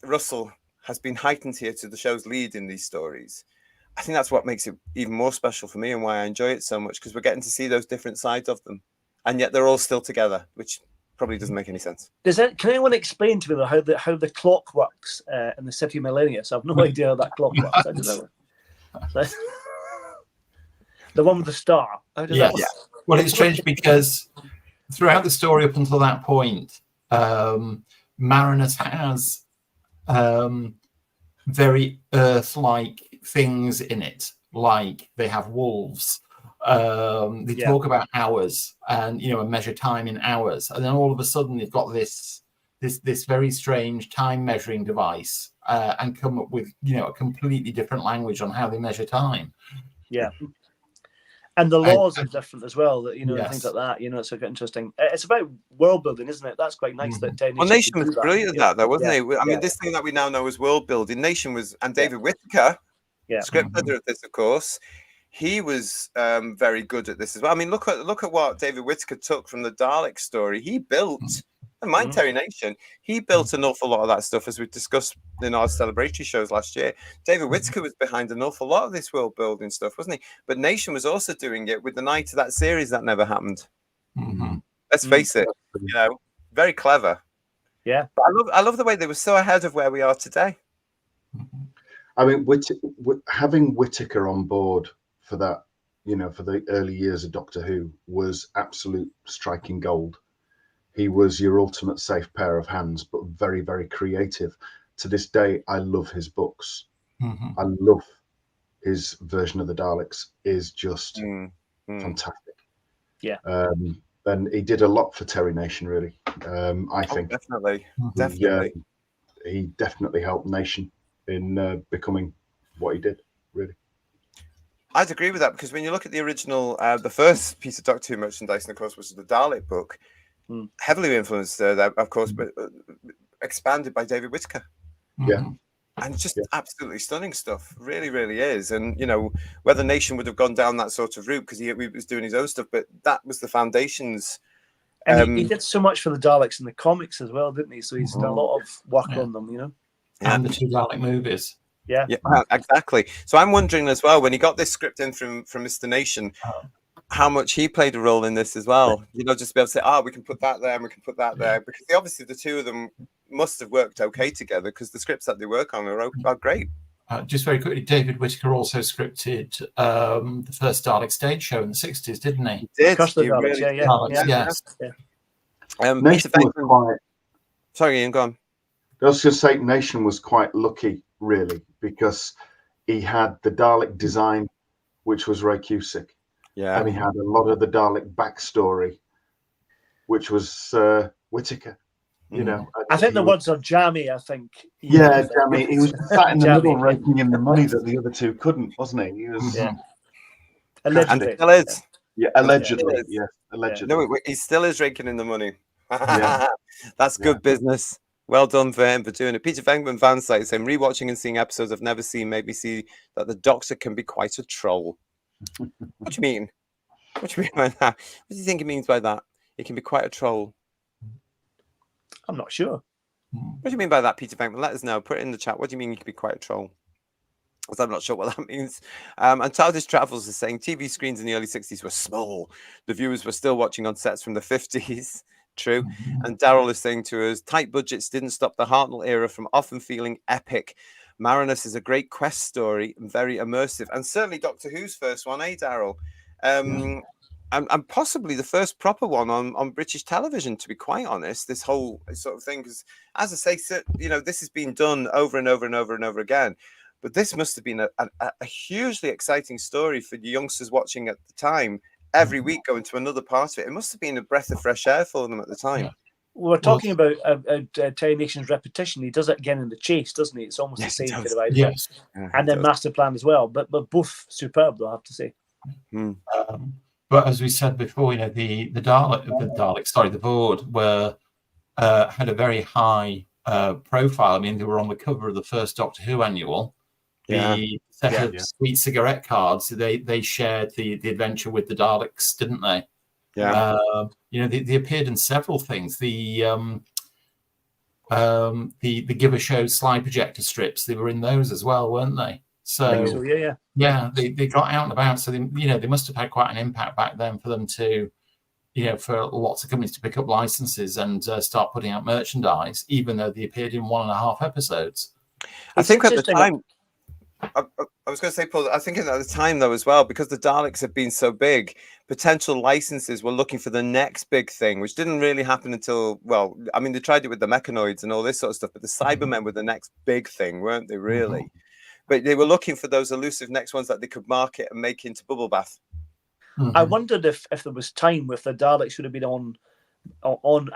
Russell has been heightened here to the show's lead in these stories, I think that's what makes it even more special for me and why I enjoy it so much, because we're getting to see those different sides of them, and yet they're all still together, which probably doesn't make any sense. Can anyone explain to me how the clock works in the City of Millennius? I have no idea how that clock works. I don't know. The one with the star. Yeah. Well, it's strange because throughout the story up until that point, Marinus has very Earth-like things in it, like they have wolves. They talk about hours and and measure time in hours, and then all of a sudden they've got this very strange time measuring device and come up with a completely different language on how they measure time. Yeah. And the laws are different as well, that and things like that. It's quite interesting. It's about world building, isn't it? That's quite nice. That Nation was brilliant at that, though, wasn't he? I mean, this thing that we now know as world building, Nation was, and David Whittaker, script editor of this, of course, he was very good at this as well. I mean, look at what David Whittaker took from the Dalek story. He built, and mind Terry Nation, he built an awful lot of that stuff, as we discussed in our celebratory shows last year. David Whittaker was behind an awful lot of this world building stuff, wasn't he? But Nation was also doing it with the night of that series that never happened. Let's face it, very clever. Yeah, but I love the way they were so ahead of where we are today. I mean, having Whittaker on board for that, for the early years of Doctor Who was absolute striking gold. He was your ultimate safe pair of hands, but very, very creative. To this day, I love his books. I love his version of the Daleks. Is just fantastic. Yeah. And he did a lot for Terry Nation, really. I think definitely. He definitely helped Nation in becoming what he did. Really. I'd agree with that, because when you look at the original, the first piece of Doctor Who merchandise, of course, was the Dalek book. Heavily influenced, of course, but expanded by David Whittaker. Yeah. And just absolutely stunning stuff. Really, really is. And, whether Nation would have gone down that sort of route, because he was doing his own stuff, but that was the foundations. And he did so much for the Daleks in the comics as well, didn't he? So he's done a lot of work on them, And the 2 Dalek movies. Yeah, exactly. So I'm wondering as well, when he got this script in from Mr. Nation, how much he played a role in this as well. Just to be able to say, we can put that there and we can put that there, because obviously the two of them must have worked okay together, because the scripts that they work on are great. Just very quickly, David Whittaker also scripted the first Dalek stage show in the 60s, didn't he? He did. Daleks, yes. Nation was quite... Sorry, Ian, go on. I was going to say Nation was quite lucky, really, because he had the Dalek design, which was Ray Cusick. Yeah. And he had a lot of the Dalek backstory, which was Whittaker. I think the words are jammy, I think. Jammy. He was sat in the middle raking in the money that the other two couldn't, wasn't he? He was allegedly. And still is. Yeah, allegedly. Yeah, allegedly. No, he still is raking in the money. That's good business. Well done for him for doing it. Peter Venkman Van Site saying, rewatching and seeing episodes I've never seen made me see that the Doctor can be quite a troll. What do you mean? What do you mean by that? What do you think he means by that? It can be quite a troll. I'm not sure. What do you mean by that, Peter Venkman? Let us know. Put it in the chat. What do you mean you can be quite a troll? Because I'm not sure what that means. And TARDIS Travels is saying TV screens in the early 60s were small. The viewers were still watching on sets from the 50s. True. And Daryl is saying to us, tight budgets didn't stop the Hartnell era from often feeling epic. Marinus is a great quest story and very immersive. And certainly Doctor Who's first one, Daryl? And possibly the first proper one on British television, to be quite honest, this whole sort of thing. Because, as I say, this has been done over and over and over and over again. But this must have been a hugely exciting story for the youngsters watching at the time. Every week going to another part of it. It must have been a breath of fresh air for them at the time. Yeah. We're talking about Terry Nation's repetition. He does it again in The Chase, doesn't he? It's almost the same kind of idea. Yes. And then Master Plan as well. But both superb, though, I have to say. But as we said before, the board were had a very high profile. I mean, they were on the cover of the first Doctor Who annual. The set of sweet cigarette cards, they shared the adventure with the Daleks, didn't they? Yeah. They appeared in several things. The Giver Show slide projector strips, they were in those as well, weren't they? So they got out and about. So they must have had quite an impact back then for them to, for lots of companies to pick up licenses and start putting out merchandise, even though they appeared in 1.5 episodes. I think at the time. I was going to say, Paul, I think at the time, though, as well, because the Daleks have been so big, potential licenses were looking for the next big thing, which didn't really happen until, well, I mean, they tried it with the Mechanoids and all this sort of stuff, but the Cybermen were the next big thing, weren't they, really? But they were looking for those elusive next ones that they could market and make into Bubble Bath. I wondered if there was time, if the Daleks should have been on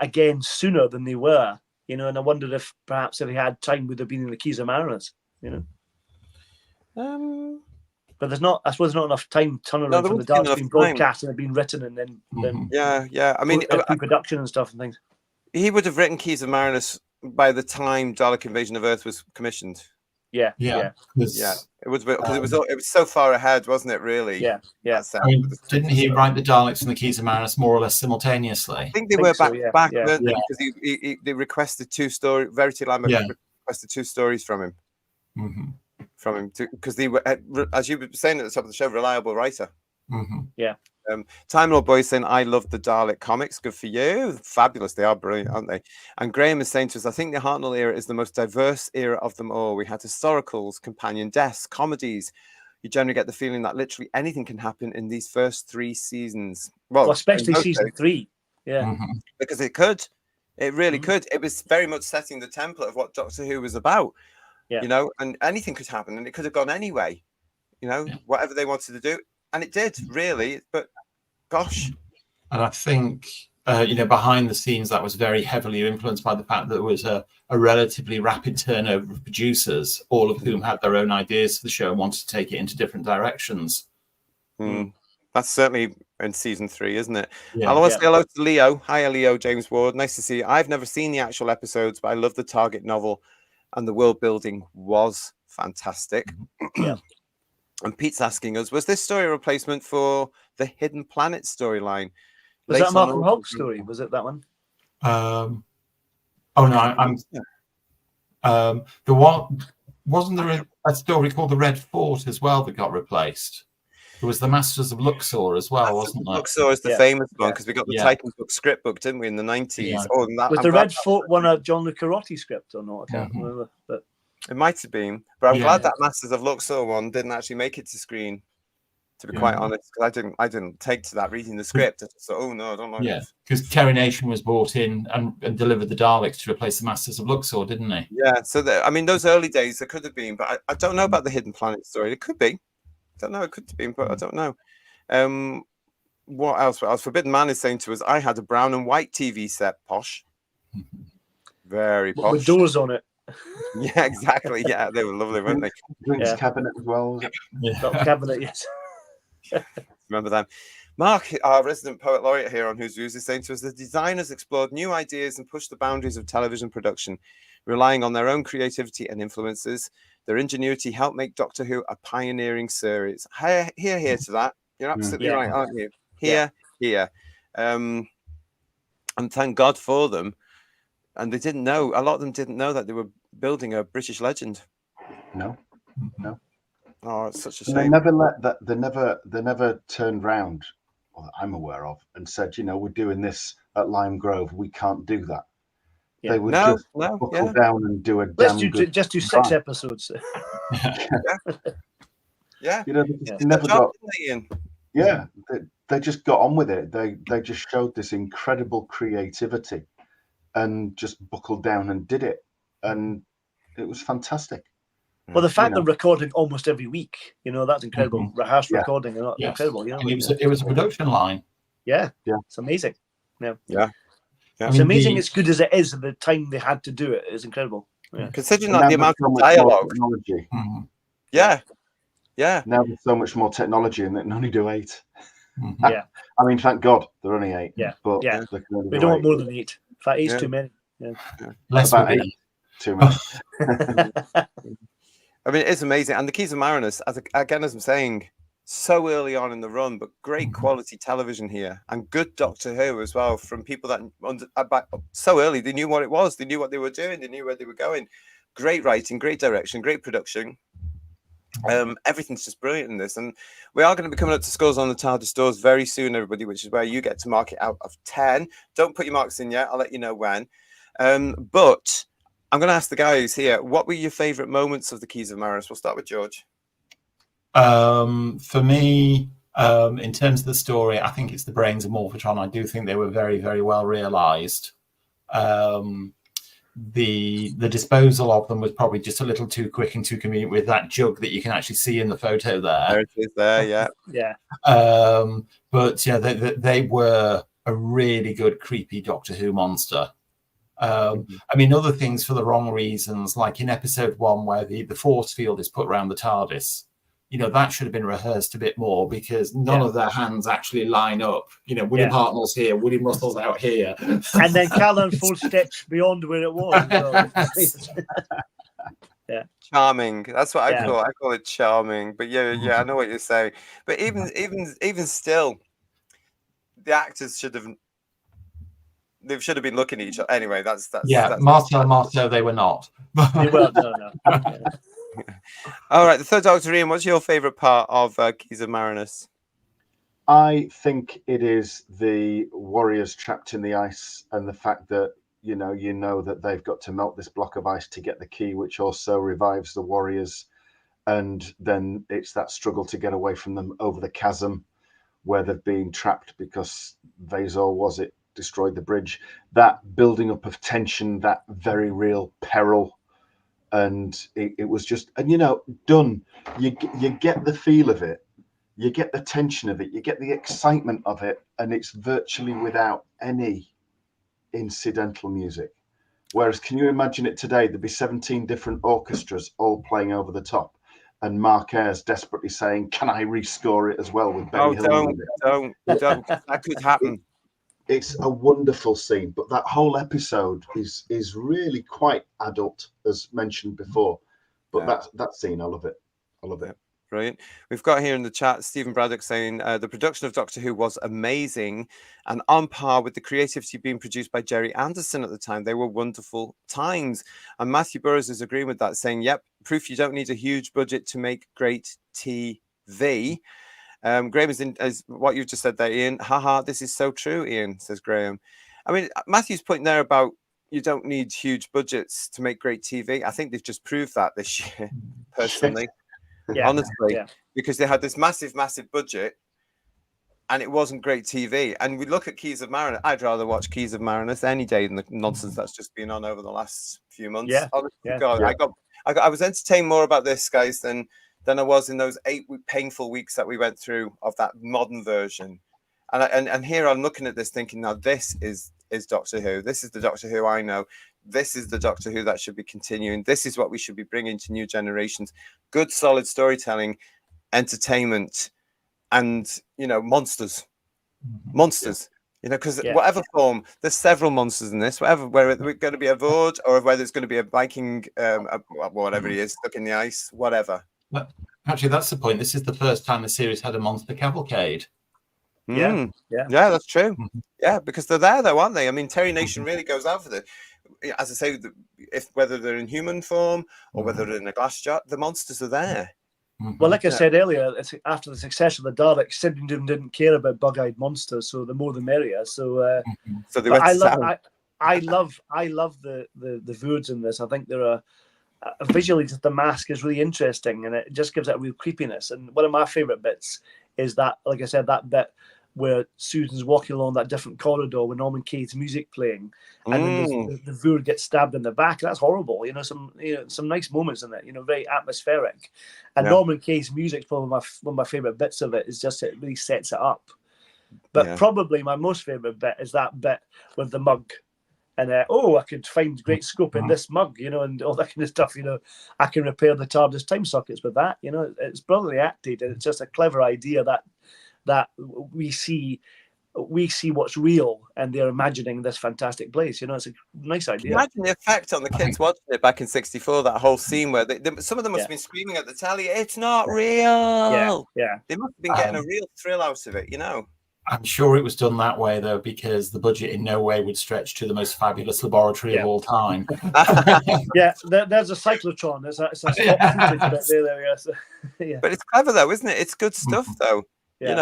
again sooner than they were, you know, and I wondered if perhaps if they had time, would have been in the Keys of Marinus, you know. But there's not, I suppose, there's not enough time turnaround from the Daleks being broadcast and it being written and then yeah. I mean, pre-production and stuff and things. He would have written Keys of Marinus by the time Dalek Invasion of Earth was commissioned. Yeah. It was because it was so far ahead, wasn't it? Really. Yeah. I mean, didn't he write the Daleks and the Keys of Marinus more or less simultaneously? I think they were back, weren't they? Because they requested 2 stories. Verity Lambert requested 2 stories from him. From him, because they were, as you were saying at the top of the show, reliable writer. Time Lord Boy saying, I love the Dalek comics. Good for you. Fabulous. They are brilliant, aren't they? And Graham is saying to us, I think the Hartnell era is the most diverse era of them all. We had historicals, companion deaths, comedies. You generally get the feeling that literally anything can happen in these first 3 seasons. Well, especially season 3. Yeah. Because it could. It really could. It was very much setting the template of what Doctor Who was about. You know, and anything could happen and it could have gone anyway. You know, whatever they wanted to do. And it did, really. But gosh. And I think, you know, behind the scenes, that was very heavily influenced by the fact that there was a relatively rapid turnover of producers, all of whom had their own ideas for the show and wanted to take it into different directions. That's certainly in season 3, isn't it? I'll always say hello to Leo. Hi, Leo, James Ward. Nice to see you. I've never seen the actual episodes, but I love the Target novel. And the world building was fantastic. And Pete's asking us, was this story a replacement for the Hidden Planet storyline? Was that Malcolm Hulke's story? Was it that one? Oh no, wasn't there a story called The Red Fort as well that got replaced? There was the Masters of Luxor as well, wasn't there? Luxor is the famous one because we got the Titans book script book, didn't we, in the 90s? Was the Red Fort one a John Le Carrotti script or not? I can't remember. But it might have been. But I'm glad that Masters of Luxor one didn't actually make it to screen, to be quite honest, because I didn't take to that reading the script. I just thought, oh no, I don't like it. Because Terry Nation was brought in and delivered the Daleks to replace the Masters of Luxor, didn't he? Yeah, so I mean, those early days, there could have been, but I don't know about the Hidden Planet story. It could be. I don't know. It could have been, but I don't know. What else? Forbidden Man is saying to us, I had a brown and white TV set, posh. Very posh. With doors on it. Yeah, exactly. Yeah, they were lovely, weren't they? Drinks cabinet as well. Cabinet, yes. Remember them. Mark, our resident poet laureate here on Who's Views, is saying to us, the designers explored new ideas and pushed the boundaries of television production, relying on their own creativity and influences. Their ingenuity helped make Doctor Who a pioneering series. Here to that. You're absolutely right, aren't you? Here. And thank God for them. And they didn't know, a lot of them didn't know that they were building a British legend. No. Oh, it's such a shame. They never let that. They never turned round, well, I'm aware of, and said, you know, we're doing this at Lime Grove. We can't do that. They would just buckle down and do a just do 6 episodes. You know, they never got. Yeah, they just got on with it. They just showed this incredible creativity, and just buckled down and did it, and it was fantastic. Well, the fact they're recording almost every week, you know, that's incredible. Rehearsed recording, incredible. You know, and it was a production line. Yeah, it's amazing. Yeah. It's amazing. As good as it is, at the time they had to do it is incredible. Yeah. Considering like the amount of dialogue. Yeah. Now there's so much more technology, and they can only do 8. Yeah. I mean, thank God they're only 8. Yeah. But we don't want more than 8. In fact, 8's too many. Yeah. Less about 8. Too many. I mean, it's amazing. And the Keys of Marinus, as I'm saying, so early on in the run, but great quality television here and good Doctor Who as well from people that so early, they knew what it was. They knew what they were doing. They knew where they were going. Great writing, great direction, great production. Everything's just brilliant in this. And we are going to be coming up to scores on the TARDIS doors very soon, everybody, which is where you get to mark it out of 10. Don't put your marks in yet. I'll let you know when. But I'm going to ask the guys here, what were your favourite moments of the Keys of Marinus? We'll start with George. For me, in terms of the story, I think it's the brains of Morphotron. I do think they were very, very well realised. The disposal of them was probably just a little too quick and too convenient with that jug that you can actually see in the photo there. There it is there, yeah. Yeah. But yeah, they were a really good creepy Doctor Who monster. I mean, other things for the wrong reasons, like in episode 1 where the force field is put around the TARDIS. You know, that should have been rehearsed a bit more because none of their hands actually line up. You know, William Hartnell's here, William Russell's out here. And then Callan 4 steps beyond where it was. Yeah. Charming. That's what I call it. I call it charming. But yeah, I know what you're saying. But even still, the actors should have been looking at each other. Anyway, that's Marto, they were not. They were, no. All right, the Third Doctor, Ian, what's your favourite part of Keys of Marinus? I think it is the warriors trapped in the ice and the fact that you know that they've got to melt this block of ice to get the key, which also revives the warriors, and then it's that struggle to get away from them over the chasm where they've been trapped because Vasor destroyed the bridge. That building up of tension, that very real peril. And it was just, and done. You get the feel of it, you get the tension of it, you get the excitement of it, and it's virtually without any incidental music. Whereas, can you imagine it today? There'd be 17 different orchestras all playing over the top, and Mark Ayres desperately saying, "Can I rescore it as well with Benny Hill?" Don't. That could happen. It's a wonderful scene, but that whole episode is really quite adult, as mentioned before. But that scene, I love it. Brilliant. We've got here in the chat Stephen Braddock saying the production of Doctor Who was amazing and on par with the creativity being produced by Jerry Anderson at the time. They were wonderful times. And Matthew Burrows is agreeing with that, saying, yep, proof you don't need a huge budget to make great TV. Graham is what you've just said there, Ian. Haha, this is so true, Ian, says Graham. I mean, Matthew's point there about you don't need huge budgets to make great TV. I think they've just proved that this year, personally. Honestly, because they had this massive budget and it wasn't great TV. And we look at Keys of Marinus. I'd rather watch Keys of Marinus any day than the nonsense that's just been on over the last few months. I was entertained more about this, guys, than I was in those 8 painful weeks that we went through of that modern version. And here I'm looking at this thinking, now this is Doctor Who. This is the Doctor Who I know. This is the Doctor Who that should be continuing. This is what we should be bringing to new generations. Good, solid storytelling, entertainment, and, monsters. Monsters. Because whatever form, there's several monsters in this, whether it's going to be a Vord or whether it's going to be a Viking, whatever he is, stuck in the ice, whatever. But actually, that's the point. This is the first time the series had a monster cavalcade. Yeah, that's true. Yeah, because they're there, though, aren't they? I mean, Terry Nation really goes out for it. As I say, whether they're in human form or whether they're in a glass jar, the monsters are there. Well, like I said earlier, after the success of the Daleks, Sidney didn't care about bug-eyed monsters, so the more the merrier. So, they went I love the Voords in this. I think they're visually, just the mask is really interesting, and it just gives it a real creepiness. And one of my favorite bits is that, like I said, that bit where Susan's walking along that different corridor with Norman Cade's music playing, and then the Voord gets stabbed in the back. That's horrible. Some nice moments in it. Very atmospheric. And Norman Cade's music, probably one of my favorite bits of it, is just it really sets it up. But probably my most favorite bit is that bit with the mug. And I could find great scope in this mug, and all that kind of stuff. I can repair the TARDIS time sockets with that. It's brilliantly acted, and it's just a clever idea that we see what's real, and they're imagining this fantastic place. It's a nice idea. Imagine the effect on the kids watching it back in '64. That whole scene where some of them must have been screaming at the telly, "It's not real!" Yeah. They must have been getting a real thrill out of it, I'm sure it was done that way, though, because the budget in no way would stretch to the most fabulous laboratory of all time. There's a cyclotron. There's a stop footage bit there. So, But it's clever, though, isn't it? It's good stuff, though. And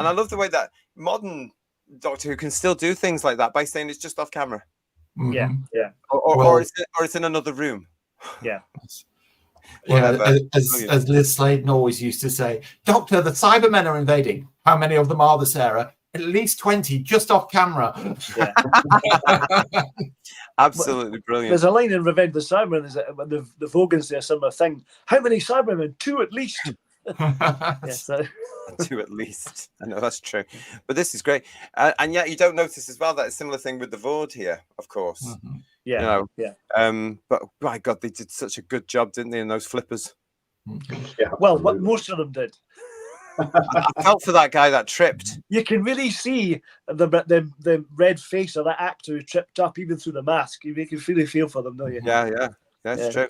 I love the way that modern Doctor Who can still do things like that by saying it's just off camera. Yeah. Or it's in another room. Yeah. Whatever. As Liz Sladen always used to say, Doctor, the Cybermen are invading. How many of them are there, Sarah? At least 20, just off camera. Yeah. Absolutely brilliant. There's a line in Revenge of the Cybermen, is that when the Vogans say a similar thing. How many Cybermen? 2 at least. Yeah, so. 2 at least. I know that's true. But this is great. And yet you don't notice as well that a similar thing with the Vord here, of course. Yeah. You know, yeah. But my God, they did such a good job, didn't they, in those flippers? Yeah, well, what most of them did. I felt for that guy that tripped. You can really see the red face of that actor who tripped up, even through the mask. You can really feel for them, don't you? Yeah, that's true.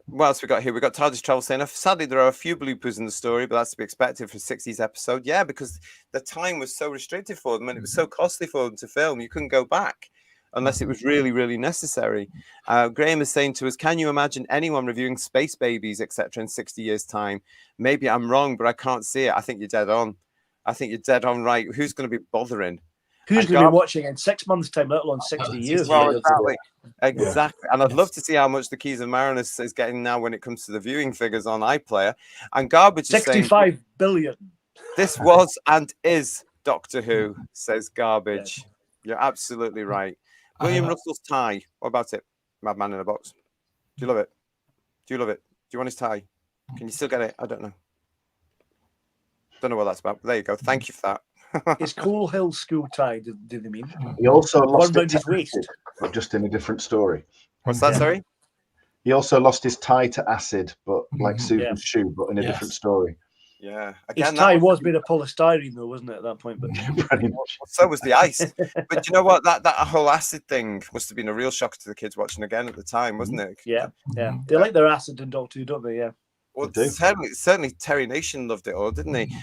What else we got here? We got TARDIS Travel saying, sadly, there are a few bloopers in the story, but that's to be expected for a 60s episode. Yeah, because the time was so restricted for them and it was so costly for them to film. You couldn't go back unless it was really, really necessary. Graham is saying to us, can you imagine anyone reviewing Space Babies, etc. in 60 years' time? Maybe I'm wrong, but I can't see it. I think you're dead on. I think you're dead on right. Who's going to be bothering? Who's going to be watching in 6 months' time, let alone 60 years? Well, exactly. And I'd love to see how much the Keys of Marinus is getting now when it comes to the viewing figures on iPlayer. And Garbage is saying 65 billion. This was and is Doctor Who, says Garbage. You're absolutely right. William Russell's tie. What about it? Madman in a Box. Do you love it? Do you love it? Do you want his tie? Can you still get it? I don't know. Don't know what that's about. But there you go. Thank you for that. It's Coal Hill School tie, do they mean? He also lost One round his waist. but just in a different story. What's that, sorry? He also lost his tie to acid, but like Susan's shoe, but in a different story. Yeah. Again, his tie was made of polystyrene, though, wasn't it, at that point? But so was the ice. But you know what? That whole acid thing must have been a real shock to the kids watching again at the time, wasn't it? Yeah. They like their acid in Doctor Who, don't they? Yeah. Well, certainly Terry Nation loved it all, didn't he?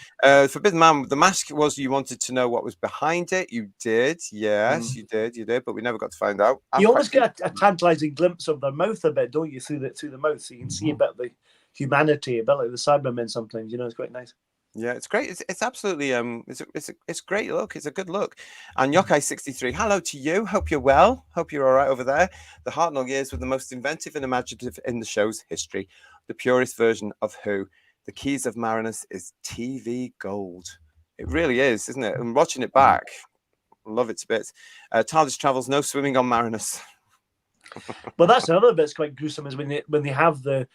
Forbidden Man, the mask was you wanted to know what was behind it. You did. Yes, you did. But we never got to find out. You always get a tantalizing glimpse of their mouth a bit, don't you, through the mouth? So you can see a bit of the humanity, a bit like the Cybermen sometimes. You know, it's quite nice. Yeah, it's great. It's absolutely it's great look. It's a good look. And Yokai63, hello to you. Hope you're well. Hope you're all right over there. The Hartnell years were the most inventive and imaginative in the show's history. The purest version of Who. The Keys of Marinus is TV gold. It really is, isn't it? And watching it back, love it to bits. TARDIS travels, no swimming on Marinus. Well, that's another bit that's quite gruesome, is when they have the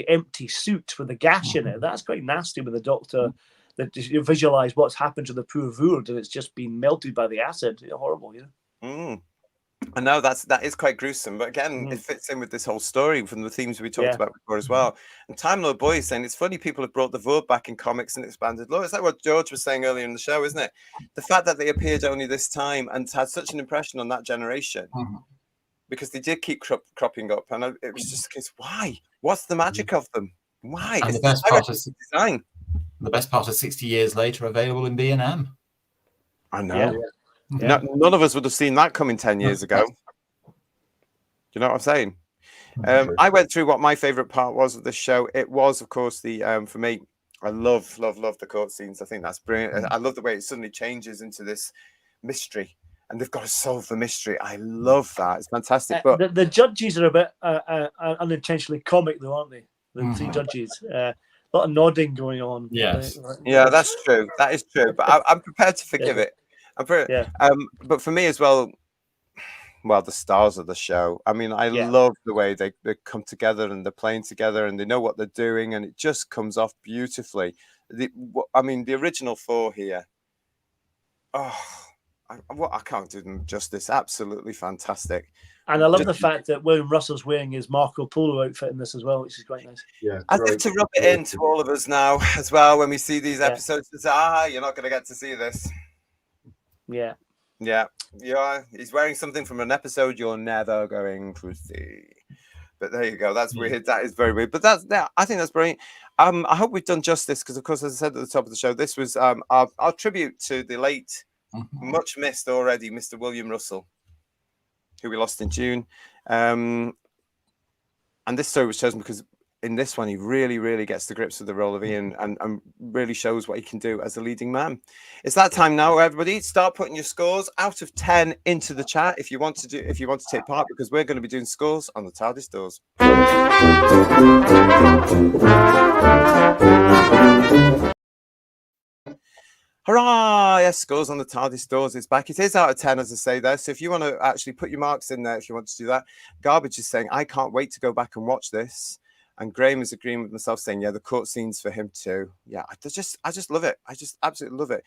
empty suit with the gash in it. That's quite nasty when the Doctor, that you visualize what's happened to the poor Voord and it's just been melted by the acid. Horrible, you know. I know that is quite gruesome, but again, it fits in with this whole story from the themes we talked about before as well. And Time Lord Boy is saying it's funny people have brought the Voord back in comics and expanded lore. It's like what George was saying earlier in the show, isn't it? The fact that they appeared only this time and had such an impression on that generation. Because they did keep cropping up, and it was just the case. Why? What's the magic of them? Why? And it's the best part is design. The best part is 60 years later, available in B&M. I know. Yeah. None of us would have seen that coming 10 years ago. You know what I'm saying? I went through what my favorite part was of this show. It was, of course, the for me. I love the court scenes. I think that's brilliant. I love the way it suddenly changes into this mystery. And they've got to solve the mystery. I love that. It's fantastic. But the judges are a bit unintentionally comic, though, aren't they? The three judges. A lot of nodding going on. Yes. Yeah, that's true. That is true. But I'm prepared to forgive it. But for me as well, the stars of the show. I mean, I love the way they come together and they're playing together and they know what they're doing and it just comes off beautifully. The original 4 here. I can't do them justice. Absolutely fantastic. And I love the fact that William Russell's wearing his Marco Polo outfit in this as well, which is quite nice. Yeah, as if to rub it into all of us now as well when we see these episodes. It's, you're not going to get to see this. Yeah. He's wearing something from an episode you're never going to see. But there you go. That's weird. That is very weird. But I think that's brilliant. I hope we've done justice because, of course, as I said at the top of the show, this was our tribute to the late. Much missed already, Mr. William Russell, who we lost in June. And this story was chosen because in this one, he really gets the grips with the role of Ian and really shows what he can do as a leading man. It's that time now, everybody. Start putting your scores out of 10 into the chat if you want to take part, because we're going to be doing scores on the TARDIS doors. Hurrah! Yes, scores on the TARDIS doors is back. It is out of 10, as I say there. So if you want to actually put your marks in there, if you want to do that. Garbage is saying, I can't wait to go back and watch this. And Graham is agreeing with myself, saying, yeah, the court scenes for him too. Yeah, I just love it. I just absolutely love it.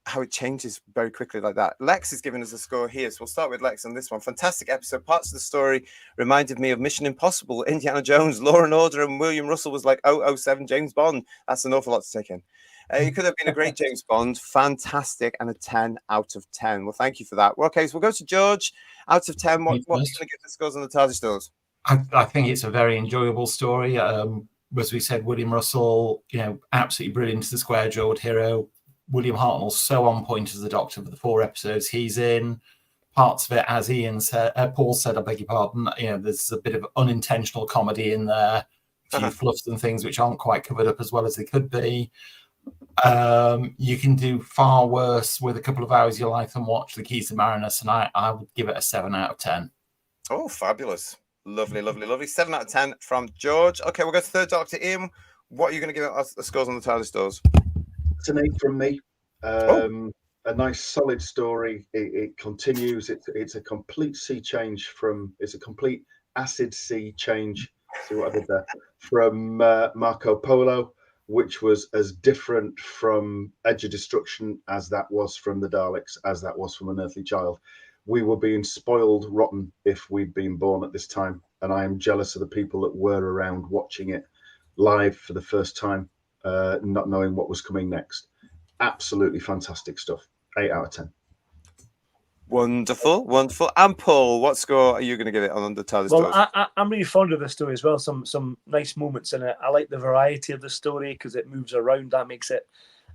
How it changes very quickly like that. Lex is giving us a score here. So we'll start with Lex on this one. Fantastic episode. Parts of the story reminded me of Mission Impossible, Indiana Jones, Law and Order, and William Russell was like 007 James Bond. That's an awful lot to take in. He could have been a great James Bond. Fantastic. And a 10 out of 10. Well, thank you for that. Well, okay, so we'll go to George. Out of 10, what are you going to give the scores on the TARDIS doors? I think it's a very enjoyable story. As we said, William Russell, absolutely brilliant as the square-jawed hero. William Hartnell's so on point as the Doctor for the 4 episodes he's in. Parts of it, as Paul said, I beg your pardon, there's a bit of unintentional comedy in there. A few fluffs and things which aren't quite covered up as well as they could be. You can do far worse with a couple of hours of your life and watch The Keys to Marinus, and I would give it a 7 out of 10. Oh, fabulous. Lovely. 7 out of 10 from George. Okay, we'll go to Third Doctor. Ian, what are you going to give us the scores on the TARDIS doors? It's an 8 from me. A nice solid story. It continues. It's a complete sea change it's a complete acid sea change. See what I did there? From Marco Polo, which was as different from Edge of Destruction as that was from the Daleks, as that was from An Earthly Child. We were being spoiled rotten if we'd been born at this time. And I am jealous of the people that were around watching it live for the first time, not knowing what was coming next. Absolutely fantastic stuff. 8 out of 10. Wonderful. And Paul, what score are you going to give it on the TARDIS doors? Well, I'm really fond of the story as well. Some nice moments in it. I like the variety of the story because it moves around. That makes it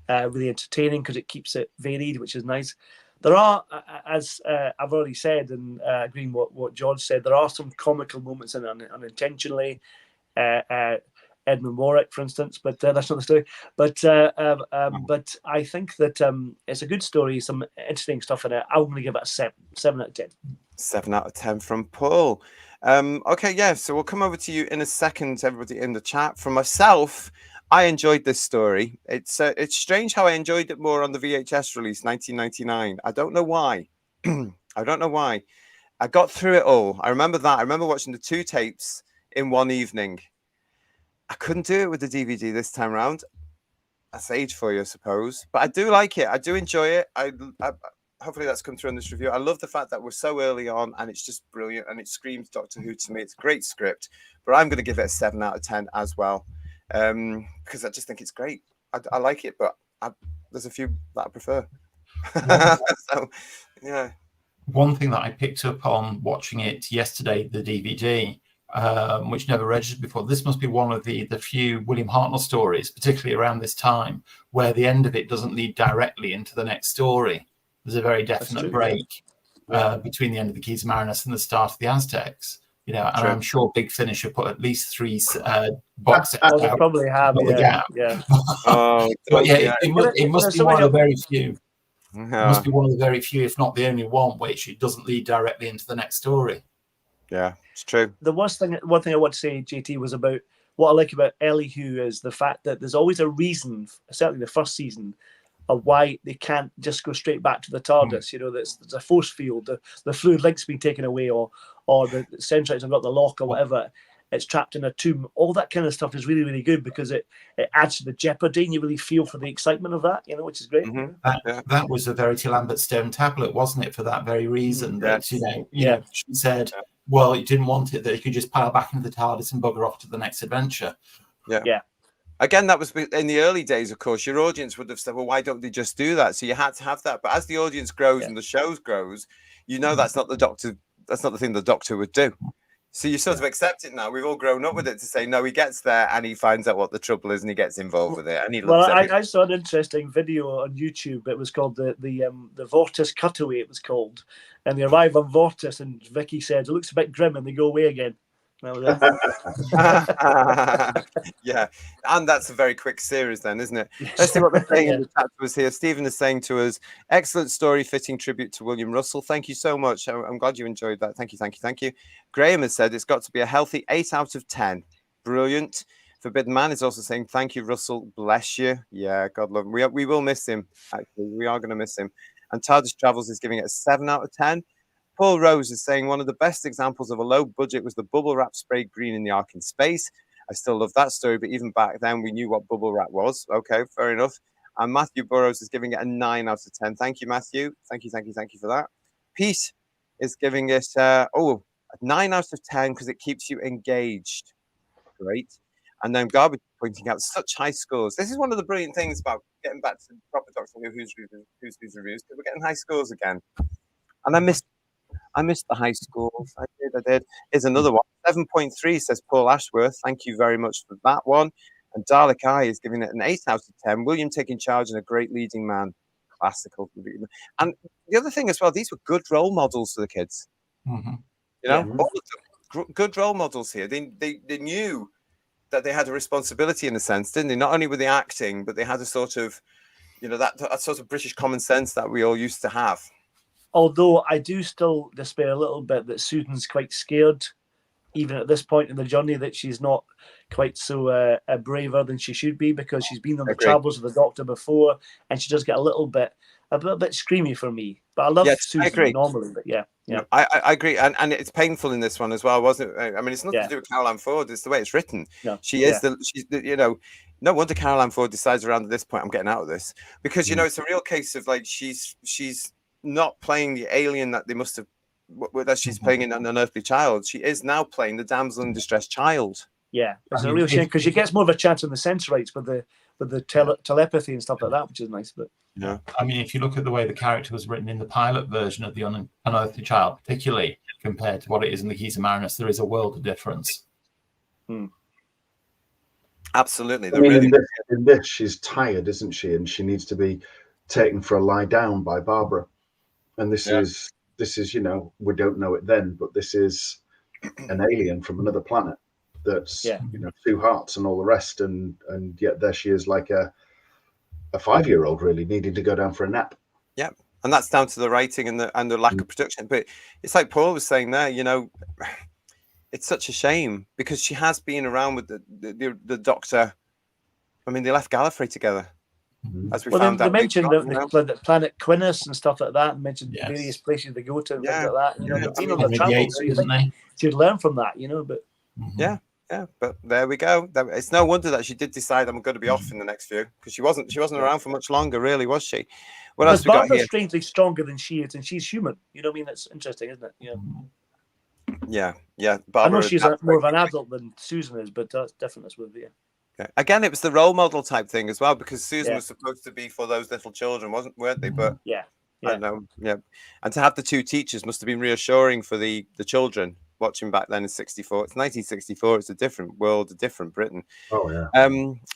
really entertaining because it keeps it varied, which is nice. There are, as I've already said, and agreeing what George said, there are some comical moments in it unintentionally. Edmund Warwick, for instance, but that's not the story. But I think that it's a good story, some interesting stuff in it. I'm going to give it a 7 out of 10. 7 out of 10 from Paul. Okay, yeah, so we'll come over to you in a second, everybody in the chat. For myself, I enjoyed this story. It's strange how I enjoyed it more on the VHS release, 1999. I don't know why. I got through it all. I remember that. I remember watching the 2 tapes in one evening. I couldn't do it with the DVD this time around. That's age for you, I suppose. But I do like it. I do enjoy it. I hopefully that's come through in this review. I love the fact that we're so early on and it's just brilliant and it screams Doctor Who to me. It's a great script, but I'm going to give it a 7 out of 10 as well because I just think it's great. I like it, but there's a few that I prefer. So, yeah. One thing that I picked up on watching it yesterday, the DVD, which never registered before. This must be one of the few William Hartnell stories, particularly around this time, where the end of it doesn't lead directly into the next story. There's a very definite break between the end of the Keys of Marinus and the start of the Aztecs. And I'm sure Big Finish have put at least 3 box sets out. They probably have, yeah. But yeah, it must be one of the very few. It must be one of the very few, if not the only one, which it doesn't lead directly into the next story. Yeah, it's true. One thing I want to say, JT, was about what I like about Elihu is the fact that there's always a reason, certainly the first season, of why they can't just go straight back to the TARDIS. There's a force field, the fluid link's been taken away, or the Centrites have got the lock or whatever. It's trapped in a tomb. All that kind of stuff is really, really good because it adds to the jeopardy and you really feel for the excitement of that, which is great. Mm-hmm. That was the Verity Lambert Stone tablet, wasn't it? For that very reason that, she said, well, you didn't want it, that you could just pile back into the TARDIS and bugger off to the next adventure. Yeah. Again, that was in the early days, of course. Your audience would have said, well, why don't they just do that? So you had to have that. But as the audience grows and the shows grows, that's not the Doctor. That's not the thing the Doctor would do. So you sort of accept it now. We've all grown up with it to say, no, he gets there and he finds out what the trouble is and he gets involved with it. And he loves I saw an interesting video on YouTube. It was called the Vortis Cutaway, it was called. And they arrive on Vortis and Vicky said, it looks a bit grim, and they go away again. That was it. Yeah, and that's a very quick series then, isn't it? Let's see what they're saying in the chat to us here. Stephen is saying to us, excellent story, fitting tribute to William Russell. Thank you so much. I'm glad you enjoyed that. Thank you, thank you, thank you. Graham has said it's got to be a healthy 8 out of 10. Brilliant. Forbidden Man is also saying, thank you, Russell. Bless you. Yeah, God love him. We will miss him, actually. We are going to miss him. And TARDIS Travels is giving it a 7 out of 10. Paul Rose is saying one of the best examples of a low budget was the bubble wrap sprayed green in the Ark in space. I still love that story, but even back then we knew what bubble wrap was. Okay, fair enough. And Matthew Burrows is giving it a 9 out of 10. Thank you, Matthew. Thank you, thank you, thank you for that. Pete is giving it a 9 out of 10 because it keeps you engaged. Great. And then Garbage pointing out such high scores. This is one of the brilliant things about getting back to proper Doctor Who's reviews, because we're getting high scores again. And I missed the high scores. I did. Here's another one. 7.3 says Paul Ashworth. Thank you very much for that one. And Dalek Eye is giving it an 8 out of 10. William taking charge and a great leading man. Classical. And the other thing as well, these were good role models for the kids. Mm-hmm. You know, all of them. Good role models here. They knew that they had a responsibility in a sense, didn't they? Not only were they acting, but they had a sort of, that sort of British common sense that we all used to have. Although I do still despair a little bit that Susan's quite scared, even at this point in the journey, that she's not quite so braver than she should be, because she's been on the travels of the Doctor before, and she does get a little bit screamy for me. But I love Susan normally, but yeah. I agree, and it's painful in this one as well, wasn't it? I mean, it's nothing to do with Caroline Ford; it's the way it's written. No. She's no wonder Caroline Ford decides around this point, I'm getting out of this, because it's a real case of like she's not playing the alien that they must have, that she's playing in an unearthly child. She is now playing the damsel in distress child. Yeah, it's a real shame because she gets more of a chance on the sensorites with the telepathy and stuff like that, which is nice. But yeah, I mean, if you look at the way the character was written in the pilot version of the Unearthly Child, particularly compared to what it is in the Keys of Marinus, there is a world of difference. Absolutely. I mean, in this, she's tired, isn't she? And she needs to be taken for a lie down by Barbara. And this is we don't know it then, but this is an alien from another planet that's 2 hearts and all the rest, and yet there she is, like a 5-year-old really needing to go down for a nap. Yeah, and that's down to the writing and the lack of production. But it's like Paul was saying there, it's such a shame because she has been around with the Doctor. I mean, they left Gallifrey together. As we found out, they mentioned the planet Quinnus and stuff like that, and mentioned various places they go to and things like that. They've been on the travel, so you think she'd learn from that, But yeah, but there we go. It's no wonder that she did decide I'm going to be off in the next few, because she wasn't around for much longer, really, was she? What else we got here? Strangely stronger than she is, and she's human. You know what I mean? That's interesting, isn't it? Yeah. Barbara, I know she's more of an adult than Susan is, but that's definitely with you. Okay. Again, it was the role model type thing as well, because Susan was supposed to be for those little children, weren't they? But I don't know. Yeah, and to have the 2 teachers must have been reassuring for the children watching back then in '64. It's 1964. It's a different world, a different Britain. Oh yeah.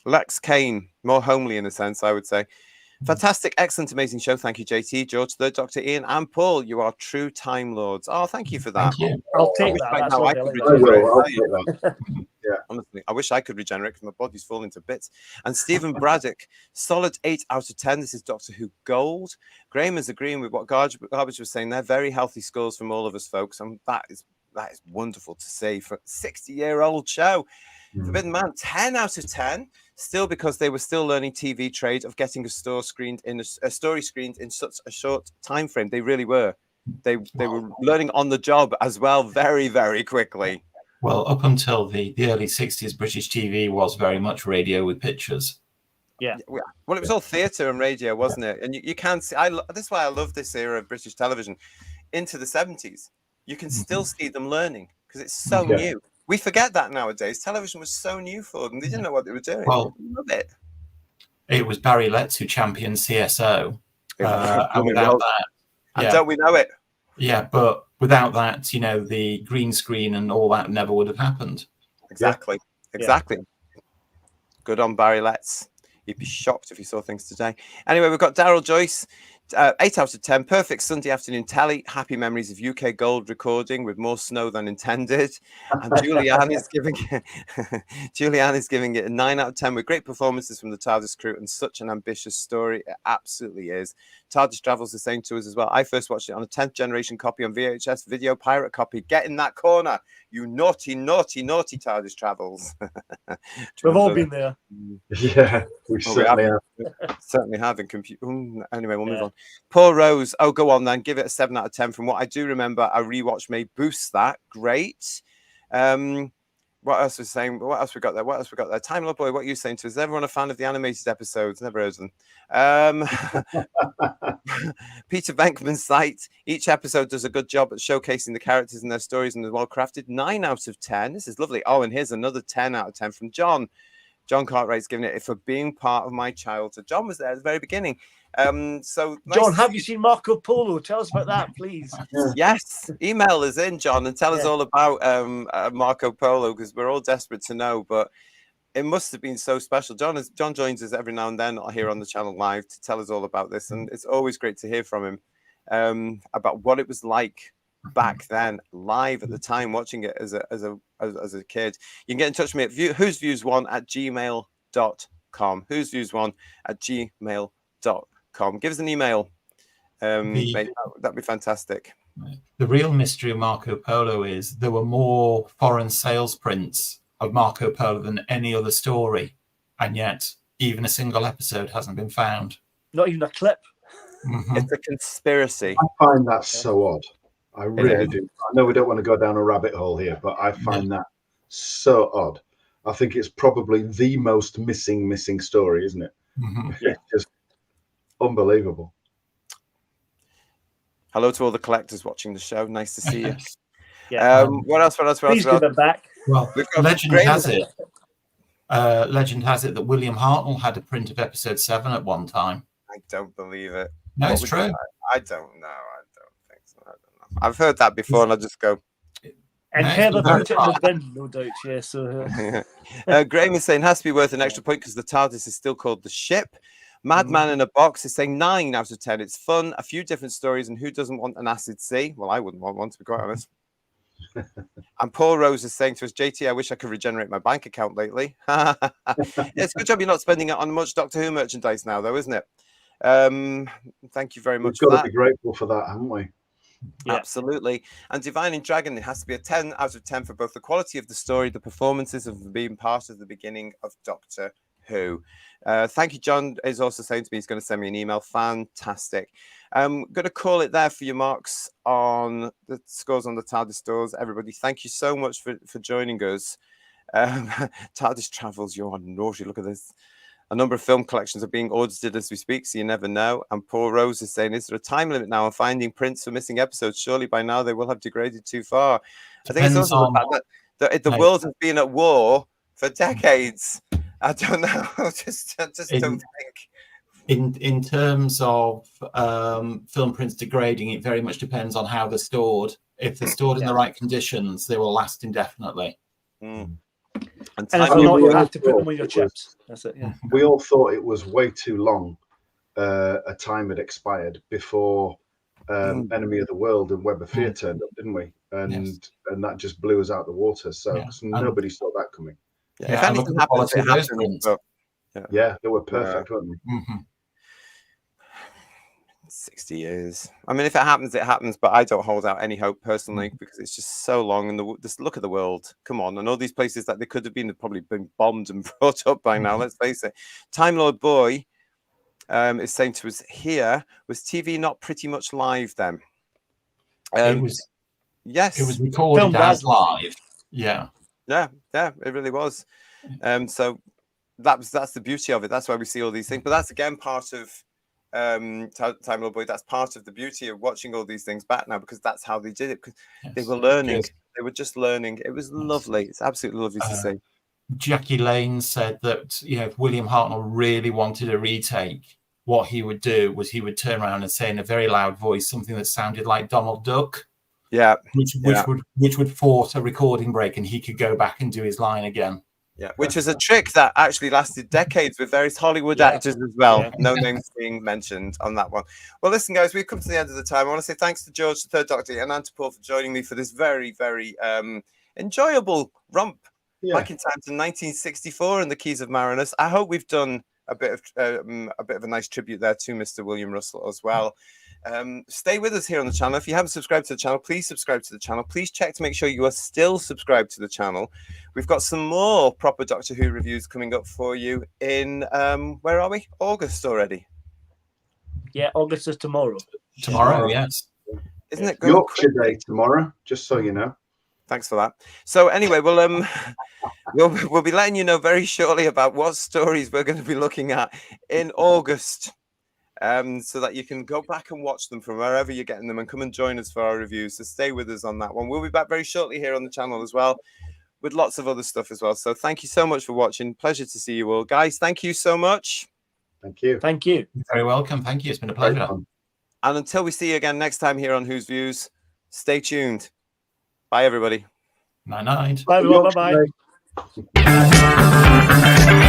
Lex Kane, more homely in a sense, I would say. Fantastic, excellent, amazing show. Thank you, JT, George, the Dr. Ian, and Paul. You are true Time Lords. Oh, thank you for that. Thank you. I'll take that. I'll take that. Yeah, honestly, I wish I could regenerate because my body's falling to bits. And Stephen Braddock, solid 8 out of 10. This is Doctor Who Gold. Graham is agreeing with what Garbage was saying. They're very healthy scores from all of us, folks, and that is wonderful to see for a 60-year-old show. Forbidden Man, 10 out of 10. Still, because they were still learning TV trade of getting a story screened in such a short time frame. They really were. They were learning on the job as well, very, very quickly. Well, up until the early 60s, British TV was very much radio with pictures. Yeah. Well, it was all theatre and radio, wasn't it? And you can see. That's why I love this era of British television. Into the 70s, you can still see them learning because it's so new. We forget that nowadays. Television was so new for them; they didn't know what they were doing. Well, it was Barry Letts who championed CSO, and without that, and don't we know it? Yeah, but without that, the green screen and all that never would have happened. Exactly. Good on Barry Letts. You'd be shocked if you saw things today. Anyway, we've got Daryl Joyce. 8 out of 10. Perfect Sunday afternoon telly. Happy memories of UK Gold recording with more snow than intended. And Julianne is giving it a 9 out of 10 with great performances from the TARDIS crew and such an ambitious story. It absolutely is. TARDIS Travels is saying to us as well, I first watched it on a 10th generation copy on VHS video pirate copy. Get in that corner, you naughty, naughty, naughty TARDIS Travels. We've all been there. Yeah, we certainly have. Certainly have in computer. Anyway, we'll move on. Paul Rose. Oh, go on then. Give it a 7 out of 10. From what I do remember, a rewatch may boost that. Great. What else was saying? What else we got there? Time Lord Boy, what are you saying to us? Is everyone a fan of the animated episodes? Never heard of them. Peter Venkman's site. Each episode does a good job at showcasing the characters and their stories and they're well crafted. 9 out of 10. This is lovely. Oh, and here's another 10 out of 10 from John. John Cartwright's giving it for being part of my childhood. John was there at the very beginning. So John, have you seen Marco Polo? Tell us about that, please. Yes, email us in, John, and tell us all about Marco Polo, because we're all desperate to know. But it must have been so special. John joins us every now and then here on the channel live to tell us all about this, and it's always great to hear from him about what it was like back then, live at the time, watching it as a kid. You can get in touch with me at whosviews1@gmail.com. whosviews1@gmail.com. Give us an email. Mate, that'd be fantastic. The real mystery of Marco Polo is there were more foreign sales prints of Marco Polo than any other story, and yet even a single episode hasn't been found. Not even a clip. It's a conspiracy. I find that so odd. I really do. I know we don't want to go down a rabbit hole here, but I find that so odd. I think it's probably the most missing story, isn't it? It's just unbelievable. Hello to all the collectors watching the show. Nice to see you. What else? Please give it back. Well, legend has it that William Hartnell had a print of episode 7 at one time. I don't believe it. No, it's true. I don't know. I don't think so. I don't know. I've heard that before, and I just go. And Heather put it in the bin, no doubt. Yeah. So. Graham is saying has to be worth an extra point because the TARDIS is still called the ship. Madman in a Box is saying 9 out of 10. It's fun, a few different stories, and who doesn't want an acid sea? Well, I wouldn't want one, to be quite honest. And Paul Rose is saying to us, JT, I wish I could regenerate my bank account lately. It's a good job you're not spending it on much Doctor Who merchandise now, though, isn't it? Thank you very much. We've got to be grateful for that, haven't we? Yeah. Absolutely. And Divine and Dragon, it has to be a 10 out of 10 for both the quality of the story, the performances of being part of the beginning of Doctor Who. Thank you. John is also saying to me he's going to send me an email. Fantastic. I'm going to call it there for your marks on the scores on the TARDIS stores. Everybody, thank you so much for joining us. TARDIS Travels, you're naughty. Look at this. A number of film collections are being audited as we speak, so you never know. And Paul Rose is saying, is there a time limit now on finding prints for missing episodes? Surely by now they will have degraded too far. I think it's also the fact that the world has been at war for decades. I don't know. I just don't think. In terms of film prints degrading, it very much depends on how they're stored. If they're stored in the right conditions, they will last indefinitely. And if not, you have to put them on your chips. That's it. Yeah. We all thought it was way too long. A time had expired before Enemy of the World and Web of Fear turned up, didn't we? And that just blew us out the water. So nobody saw that coming. Yeah, if anything happens, it happens. Yeah, they were perfect, weren't they? 60 years. I mean, if it happens, it happens. But I don't hold out any hope personally because it's just so long. And just look at the world. Come on, and all these places that they could have been probably been bombed and brought up by now. Let's face it. Time Lord Boy is saying to us here: was TV not pretty much live then? It was. Yes, it was recorded as live. Yeah, it really was. So that's the beauty of it. That's why we see all these things. But that's again part of Time Lord Boy. That's part of the beauty of watching all these things back now, because that's how they did it. Because they were learning. They were just learning. It was lovely. It's absolutely lovely to see. Jackie Lane said that if William Hartnell really wanted a retake, what he would do was he would turn around and say in a very loud voice something that sounded like Donald Duck. Yeah, which would force a recording break, and he could go back and do his line again. Yeah, which was a trick that actually lasted decades with various Hollywood Yeah. actors as well. Yeah. No names being mentioned on that one. Well, listen, guys, we've come to the end of the time. I want to say thanks to George, the Third Doctor, and to Paul for joining me for this very, very enjoyable romp back in time to 1964 and the Keys of Marinus. I hope we've done a bit of a nice tribute there to Mr. William Russell as well. Stay with us here on the channel. If you haven't subscribed to the channel, please subscribe to the channel. Please check to make sure you are still subscribed to the channel. We've got some more proper Doctor Who reviews coming up for you in where are we? August already. Yeah, August is tomorrow. Tomorrow, yes. Isn't it going Yorkshire Day tomorrow, just so you know. Thanks for that. So anyway, we'll be letting you know very shortly about what stories we're going to be looking at in August. So that you can go back and watch them from wherever you're getting them and come and join us for our reviews. So stay with us on that one. We'll be back very shortly here on the channel as well with lots of other stuff as well. So thank you so much for watching. Pleasure to see you all. Guys, thank you so much. Thank you. Thank you. You're very welcome. Thank you. It's been a pleasure. And until we see you again next time here on Who's Views, stay tuned. Bye, everybody. Night-night. Bye, everyone. Bye-bye.